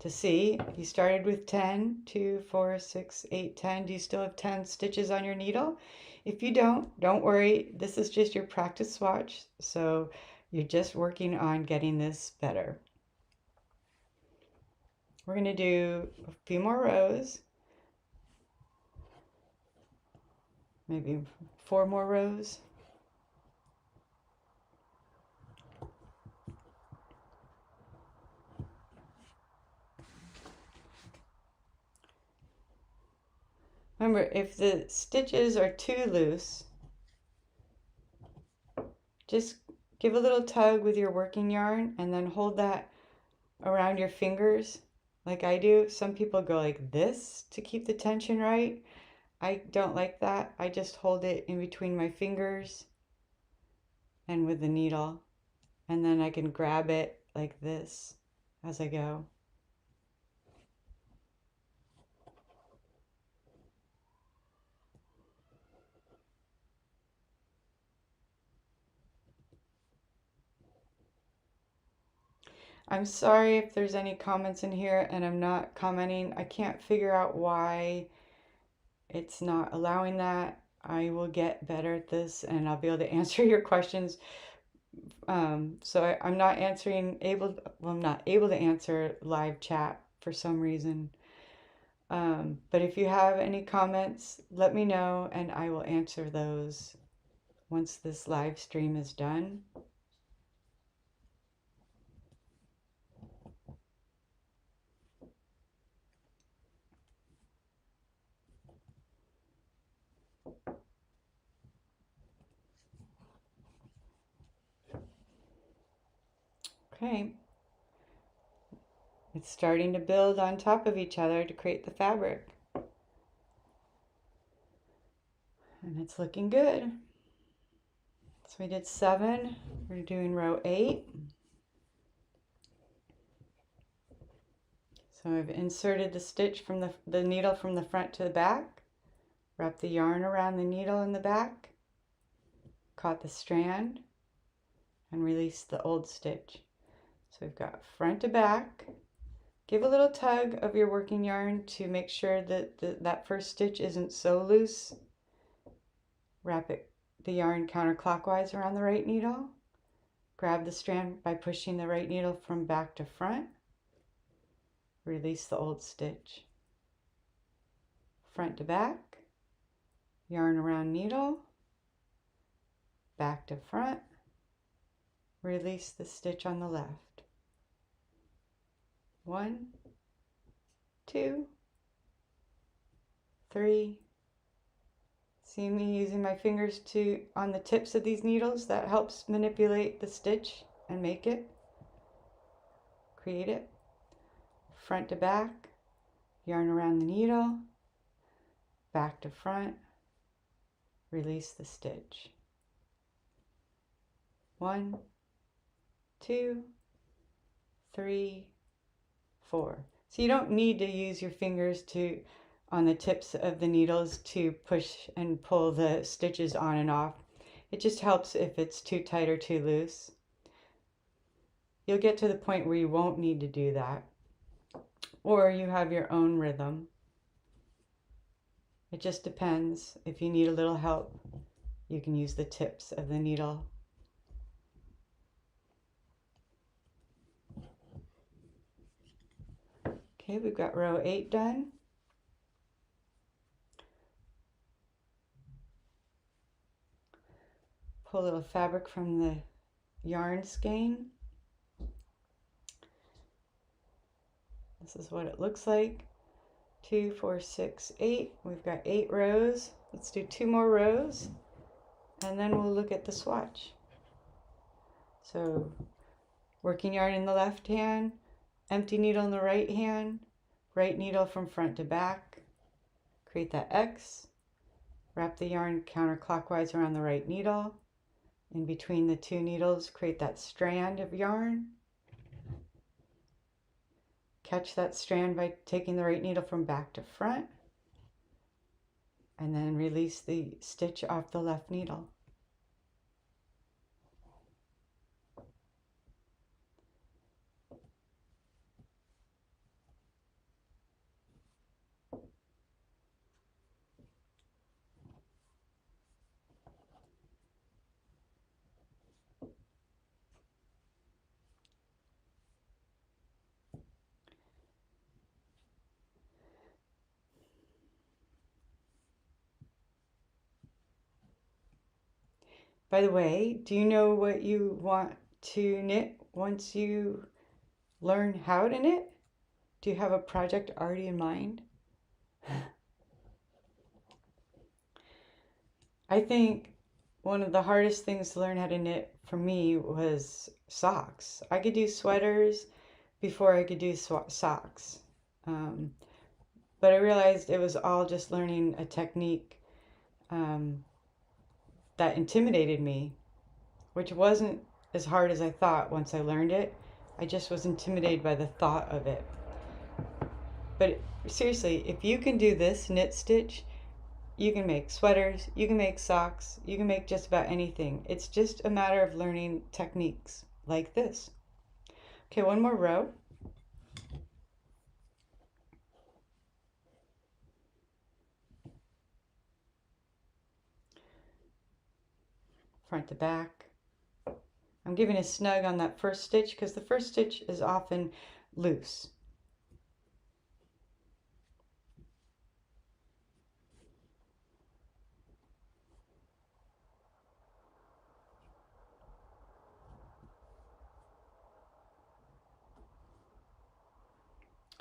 to see. You started with 10, 2, 4, 6, 8, 10. Do you still have 10 stitches on your needle? If you don't worry. This is just your practice swatch, so you're just working on getting this better. We're going to do a few more rows, maybe 4 more rows. Remember, if the stitches are too loose, just give a little tug with your working yarn and then hold that around your fingers like I do. Some people go like this to keep the tension right. I don't like that. I just hold it in between my fingers and with the needle, and then I can grab it like this as I go. I'm sorry if there's any comments in here and I'm not commenting. I can't figure out why it's not allowing that. I will get better at this and I'll be able to answer your questions. I'm not I'm not able to answer live chat for some reason. But if you have any comments, let me know and I will answer those once this live stream is done. Okay. It's starting to build on top of each other to create the fabric. And it's looking good. So we did 7. We're doing row 8. So I've inserted the stitch from the needle from the front to the back. Wrap the yarn around the needle in the back. Caught the strand and release the old stitch. So we've got front to back. Give a little tug of your working yarn to make sure that that first stitch isn't so loose. Wrap the yarn counterclockwise around the right needle. Grab the strand by pushing the right needle from back to front. Release the old stitch. Front to back. Yarn around needle. Back to front. Release the stitch on the left. 1, 2, 3. See me using my fingers on the tips of these needles? That helps manipulate the stitch and make it, create it. Front to back, yarn around the needle, back to front, release the stitch. 1, 2, 3, 4. So you don't need to use your fingers on the tips of the needles to push and pull the stitches on and off. It just helps if it's too tight or too loose. You'll get to the point where you won't need to do that, or you have your own rhythm. It just depends. If you need a little help, you can use the tips of the needle. Okay, we've got row 8 done. Pull a little fabric from the yarn skein. This is what it looks like. 2, 4, 6, 8. We've got 8 rows. Let's do 2 more rows and then we'll look at the swatch. So working yarn in the left hand, empty needle in the right hand, right needle from front to back. Create that X. Wrap the yarn counterclockwise around the right needle. In between the 2 needles, create that strand of yarn. Catch that strand by taking the right needle from back to front. and then release the stitch off the left needle. By the way, do you know what you want to knit once you learn how to knit? Do you have a project already in mind? I think one of the hardest things to learn how to knit for me was socks. I could do sweaters before I could do socks. Um, but I realized it was all just learning a technique um, that intimidated me, which wasn't as hard as I thought once I learned it. I just was intimidated by the thought of it. But seriously, if you can do this knit stitch, you can make sweaters, you can make socks, you can make just about anything. It's just a matter of learning techniques like this. Okay, one more row. Front to back. I'm giving a snug on that first stitch because the first stitch is often loose.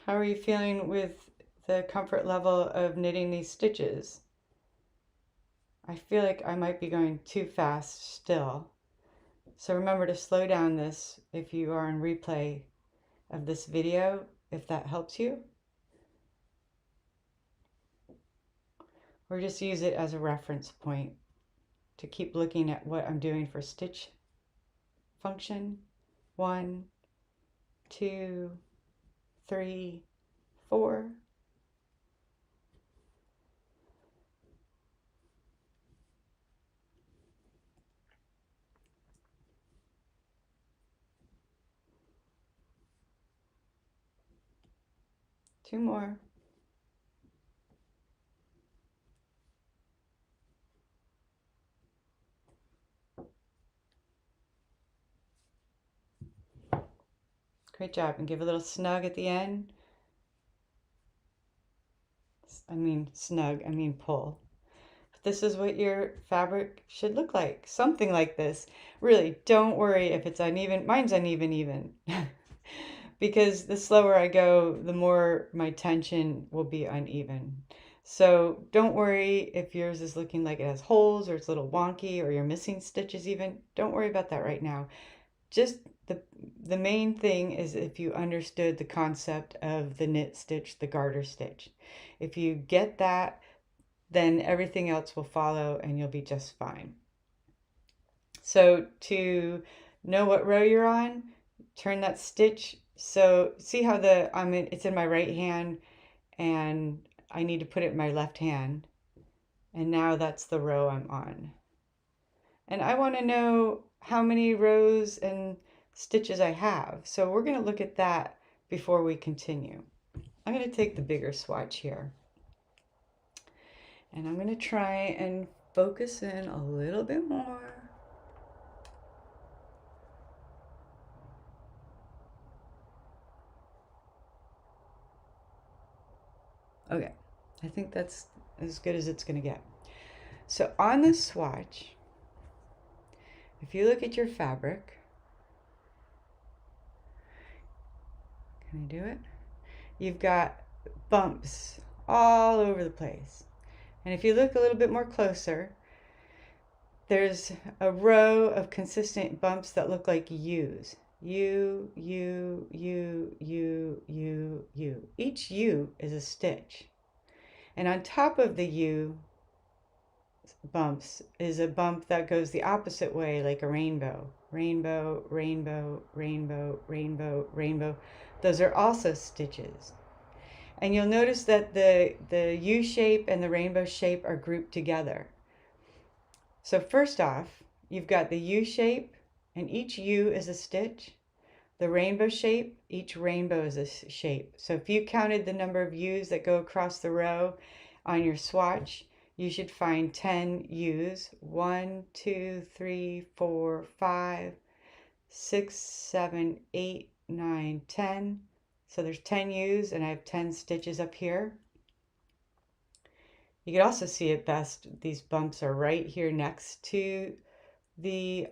How are you feeling with the comfort level of knitting these stitches? I feel like I might be going too fast still. So remember to slow down this if you are on replay of this video, if that helps you. Or just use it as a reference point to keep looking at what I'm doing for stitch function. 1, 2, 3, 4. Two more. Great job. And give a little snug at the end. I mean snug, I mean pull. But this is what your fabric should look like. Something like this. Really, don't worry if it's uneven. Mine's uneven even. Because the slower I go, the more my tension will be uneven. So don't worry if yours is looking like it has holes or it's a little wonky or you're missing stitches even. Don't worry about that right now. Just the main thing is if you understood the concept of the knit stitch, the garter stitch. If you get that, then everything else will follow and you'll be just fine. So to know what row you're on, turn that stitch. So see how it's in my right hand and I need to put it in my left hand. And now that's the row I'm on. And I want to know how many rows and stitches I have. So we're going to look at that before we continue. I'm going to take the bigger swatch here. And I'm going to try and focus in a little bit more. Okay, I think that's as good as it's going to get. So on this swatch, if you look at your fabric, can I do it? You've got bumps all over the place. And if you look a little bit more closer, there's a row of consistent bumps that look like U's. U, U, U, U, U, U. Each U is a stitch. And on top of the U bumps is a bump that goes the opposite way, like a rainbow. Rainbow, rainbow, rainbow, rainbow, rainbow. Those are also stitches. And you'll notice that the U shape and the rainbow shape are grouped together. So first off, you've got the U shape, and each U is a stitch. The rainbow shape, each rainbow is a shape. So if you counted the number of U's that go across the row on your swatch, you should find 10 U's. 1, 2, 3, 4, 5, 6, 7, 8, 9, 10. So there's 10 U's, and I have 10 stitches up here. You can also see it best, these bumps are right here next to the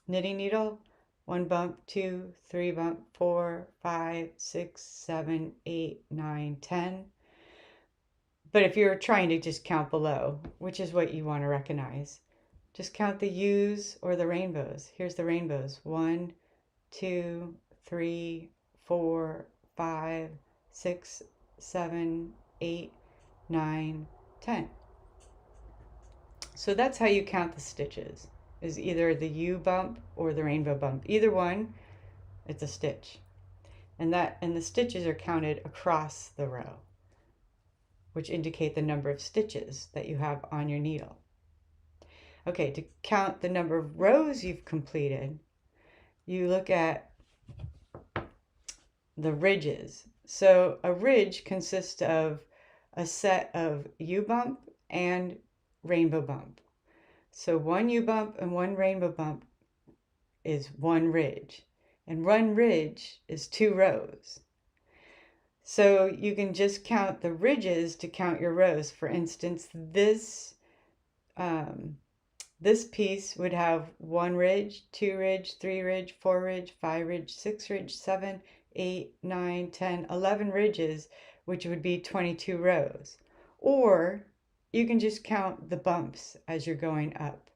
knitting needle. 1 bump, 2, 3 bump, 4, 5, 6, 7, 8, 9, 10. But if you're trying to just count below, which is what you want to recognize, just count the U's or the rainbows. Here's the rainbows. 1, 2, 3, 4, 5, 6, 7, 8, 9, 10. So that's how you count the stitches, is either the U bump or the rainbow bump. Either one, it's a stitch. And the stitches are counted across the row, which indicate the number of stitches that you have on your needle. Okay, to count the number of rows you've completed, you look at the ridges. So a ridge consists of a set of U-bump and rainbow bump. So 1 U-bump and 1 rainbow bump is 1 ridge. And 1 ridge is 2 rows. So you can just count the ridges to count your rows. For instance, this piece would have 1 ridge, 2 ridge, 3 ridge, 4 ridge, 5 ridge, 6 ridge, 7, 8, 9, 10, 11 ridges, which would be 22 rows. Or you can just count the bumps as you're going up.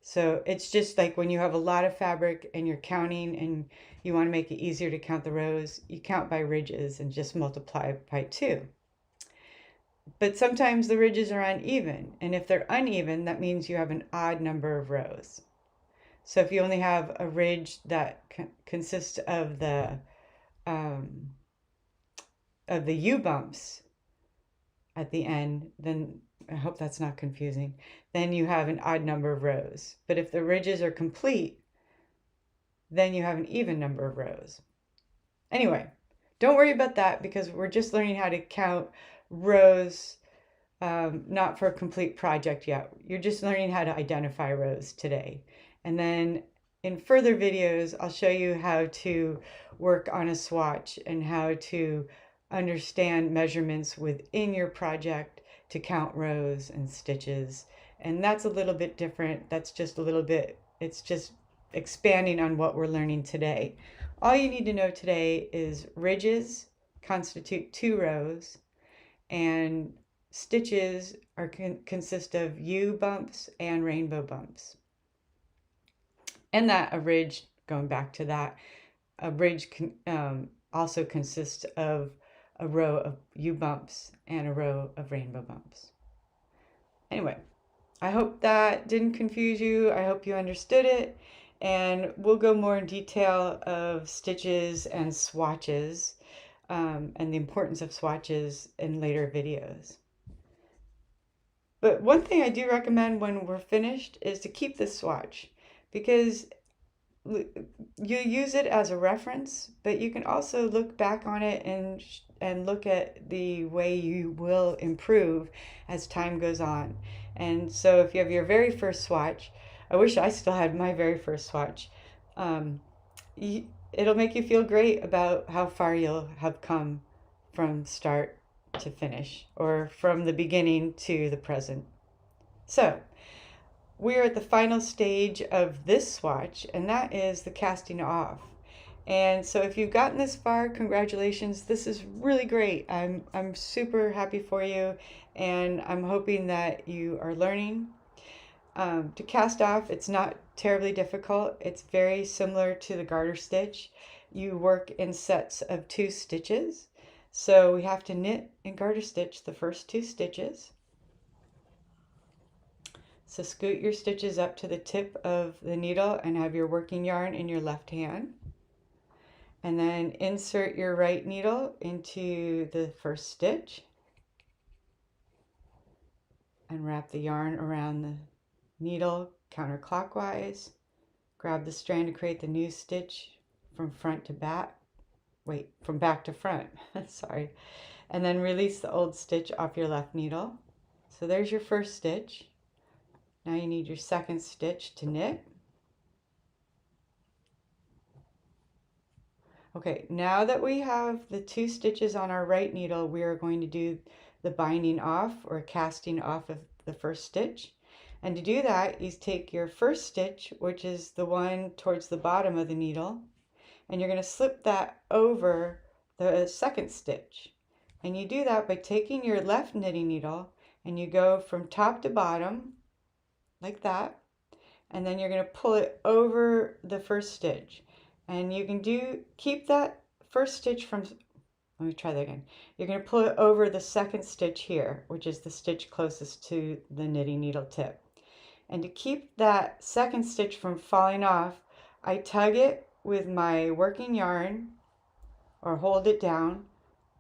So it's just like when you have a lot of fabric and you're counting and you want to make it easier to count the rows, you count by ridges and just multiply by 2. But sometimes the ridges are uneven, and if they're uneven, that means you have an odd number of rows. So if you only have a ridge that consists of the U-bumps at the end, then I hope that's not confusing, then you have an odd number of rows. But if the ridges are complete, then you have an even number of rows. Anyway, don't worry about that because we're just learning how to count rows, not for a complete project yet. You're just learning how to identify rows today. And then in further videos, I'll show you how to work on a swatch and how to understand measurements within your project to count rows and stitches. And that's a little bit different. That's just a little bit, it's just expanding on what we're learning today. All you need to know today is ridges constitute 2 rows, and stitches are consist of U bumps and rainbow bumps. And that a ridge, going back to that, a ridge also consists of a row of U bumps and a row of rainbow bumps. Anyway, I hope that didn't confuse you. I hope you understood it. And we'll go more in detail of stitches and swatches and the importance of swatches in later videos. But one thing I do recommend when we're finished is to keep this swatch, because you use it as a reference, but you can also look back on it and look at the way you will improve as time goes on. And so if you have your very first swatch, I wish I still had my very first swatch, it'll make you feel great about how far you'll have come from start to finish, or from the beginning to the present. So we're at the final stage of this swatch, and that is the casting off. And so if you've gotten this far, congratulations. This is really great. I'm super happy for you, and I'm hoping that you are learning. To cast off, it's not terribly difficult. It's very similar to the garter stitch. You work in sets of 2 stitches. So we have to knit and garter stitch the first 2 stitches. So scoot your stitches up to the tip of the needle and have your working yarn in your left hand. And then insert your right needle into the first stitch and wrap the yarn around the needle counterclockwise. Grab the strand to create the new stitch from front to back. Wait, from back to front. Sorry. And then release the old stitch off your left needle. So there's your first stitch. Now you need your second stitch to knit. Okay, now that we have the 2 stitches on our right needle, we are going to do the binding off or casting off of the first stitch. And to do that, you take your first stitch, which is the one towards the bottom of the needle, and you're going to slip that over the second stitch. And you do that by taking your left knitting needle and you go from top to bottom like that, and then you're going to pull it over the first stitch. And you can keep that first stitch from, let me try that again. You're going to pull it over the second stitch here, which is the stitch closest to the knitting needle tip. And to keep that second stitch from falling off, I tug it with my working yarn or hold it down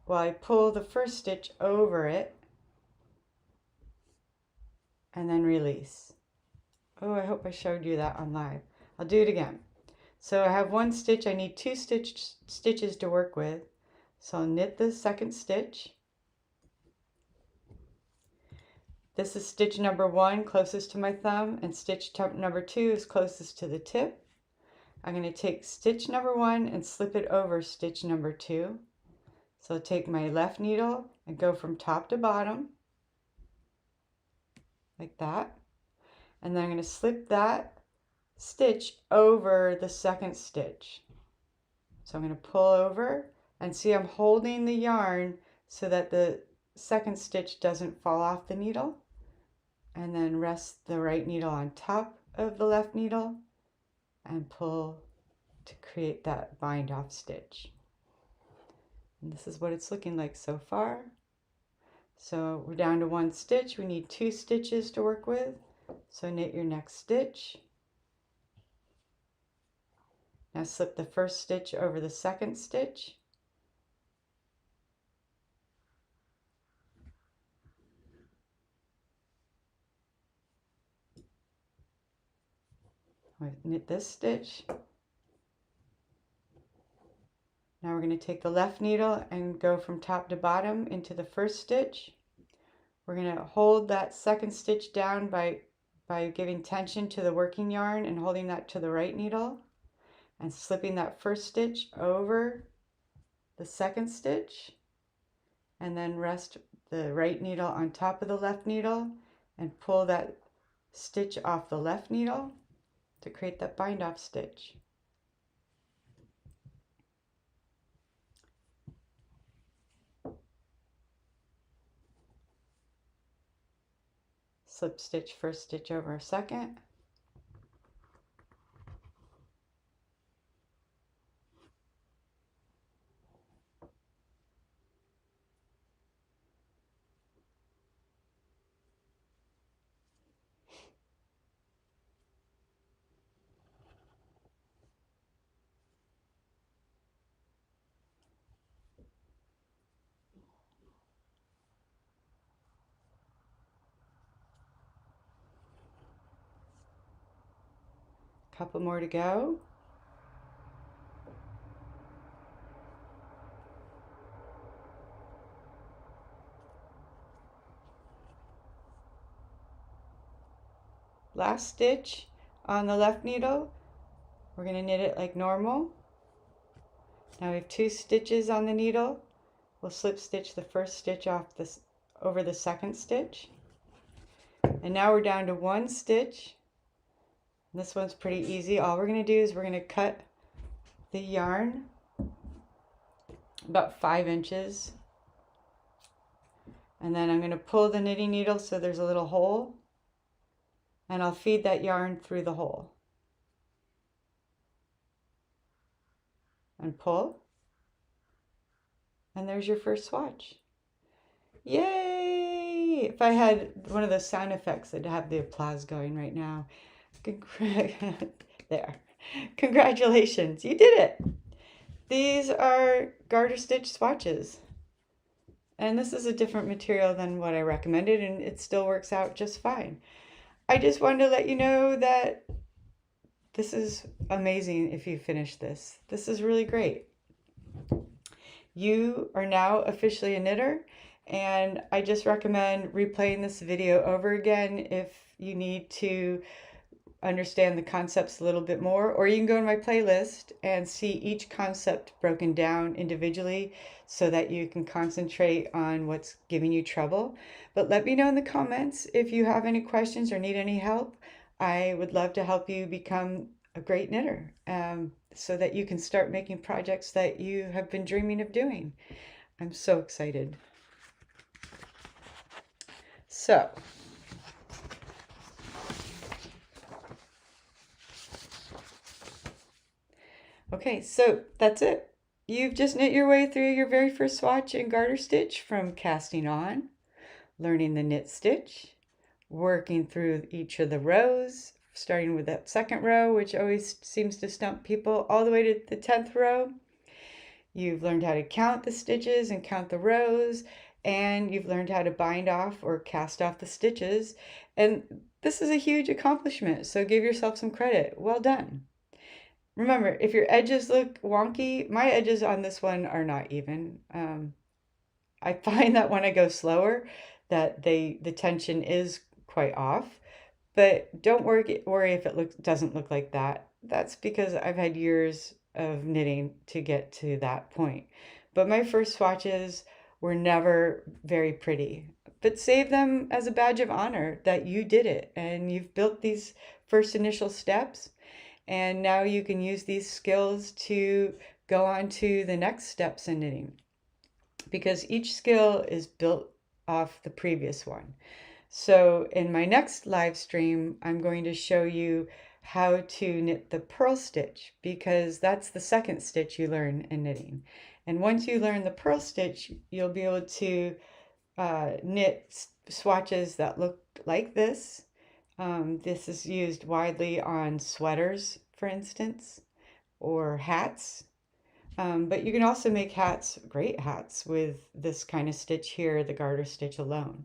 while I pull the first stitch over it and then release. Oh, I hope I showed you that on live. I'll do it again. So I have 1 stitch, I need 2 stitches to work with. So I'll knit the second stitch. This is stitch number 1, closest to my thumb, and stitch number 2 is closest to the tip. I'm going to take stitch number 1 and slip it over stitch number 2. So I'll take my left needle and go from top to bottom, like that. And then I'm going to slip that stitch over the second stitch. So I'm going to pull over and see I'm holding the yarn so that the second stitch doesn't fall off the needle, and then rest the right needle on top of the left needle and pull to create that bind off stitch. And this is what it's looking like so far. So we're down to 1 stitch. We need 2 stitches to work with. So knit your next stitch. Now slip the first stitch over the second stitch. Knit this stitch. Now we're going to take the left needle and go from top to bottom into the first stitch. We're going to hold that second stitch down by giving tension to the working yarn and holding that to the right needle and slipping that first stitch over the second stitch, and then rest the right needle on top of the left needle and pull that stitch off the left needle to create that bind off stitch. Slip stitch first stitch over a second. Couple more to go. Last stitch on the left needle. We're going to knit it like normal. Now we have 2 stitches on the needle. We'll slip stitch the first stitch off this over the second stitch. And now we're down to 1 stitch. This one's pretty easy. All we're going to do is we're going to cut the yarn about 5 inches. And then I'm going to pull the knitting needle so there's a little hole. And I'll feed that yarn through the hole. And pull. And there's your first swatch. Yay! If I had one of those sound effects, I'd have the applause going right now. There. Congratulations, you did it. These are garter stitch swatches. And this is a different material than what I recommended, and it still works out just fine. I just wanted to let you know that this is amazing if you finish this. This is really great. You are now officially a knitter, and I just recommend replaying this video over again if you need to understand the concepts a little bit more, or you can go to my playlist and see each concept broken down individually so that you can concentrate on what's giving you trouble. But let me know in the comments if you have any questions or need any help. I would love to help you become a great knitter, so that you can start making projects that you have been dreaming of doing. I'm so excited. So, okay, so that's it. You've just knit your way through your very first swatch and garter stitch, from casting on, learning the knit stitch, working through each of the rows, starting with that second row, which always seems to stump people, all the way to the 10th row. You've learned how to count the stitches and count the rows, and you've learned how to bind off or cast off the stitches. And this is a huge accomplishment, so give yourself some credit. Well done. Remember, if your edges look wonky, my edges on this one are not even. I find that when I go slower, that the tension is quite off. But don't worry if it doesn't look like that. That's because I've had years of knitting to get to that point. But my first swatches were never very pretty. But save them as a badge of honor that you did it and you've built these first initial steps. And now you can use these skills to go on to the next steps in knitting, because each skill is built off the previous one. So in my next live stream, I'm going to show you how to knit the purl stitch, because that's the second stitch you learn in knitting. And once you learn the purl stitch, you'll be able to knit swatches that look like this. This is used widely on sweaters, for instance, or hats. But you can also make hats, great hats, with this kind of stitch here, the garter stitch alone.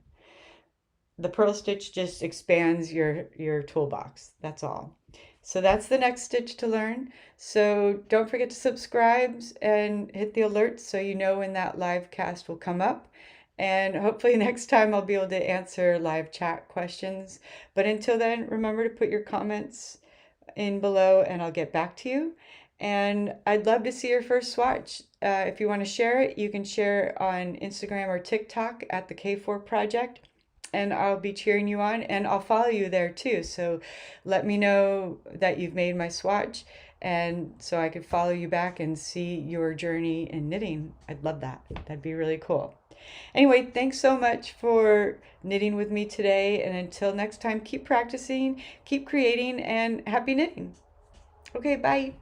The purl stitch just expands your toolbox, that's all. So that's the next stitch to learn. So don't forget to subscribe and hit the alerts so you know when that live cast will come up. And hopefully next time I'll be able to answer live chat questions. But until then, remember to put your comments in below and I'll get back to you. And I'd love to see your first swatch. If you want to share it, you can share it on Instagram or TikTok at the K4 Project. And I'll be cheering you on, and I'll follow you there too. So let me know that you've made my swatch, and so I could follow you back and see your journey in knitting. I'd love that. That'd be really cool. Anyway, thanks so much for knitting with me today. And until next time, keep practicing, keep creating, and happy knitting. Okay, bye.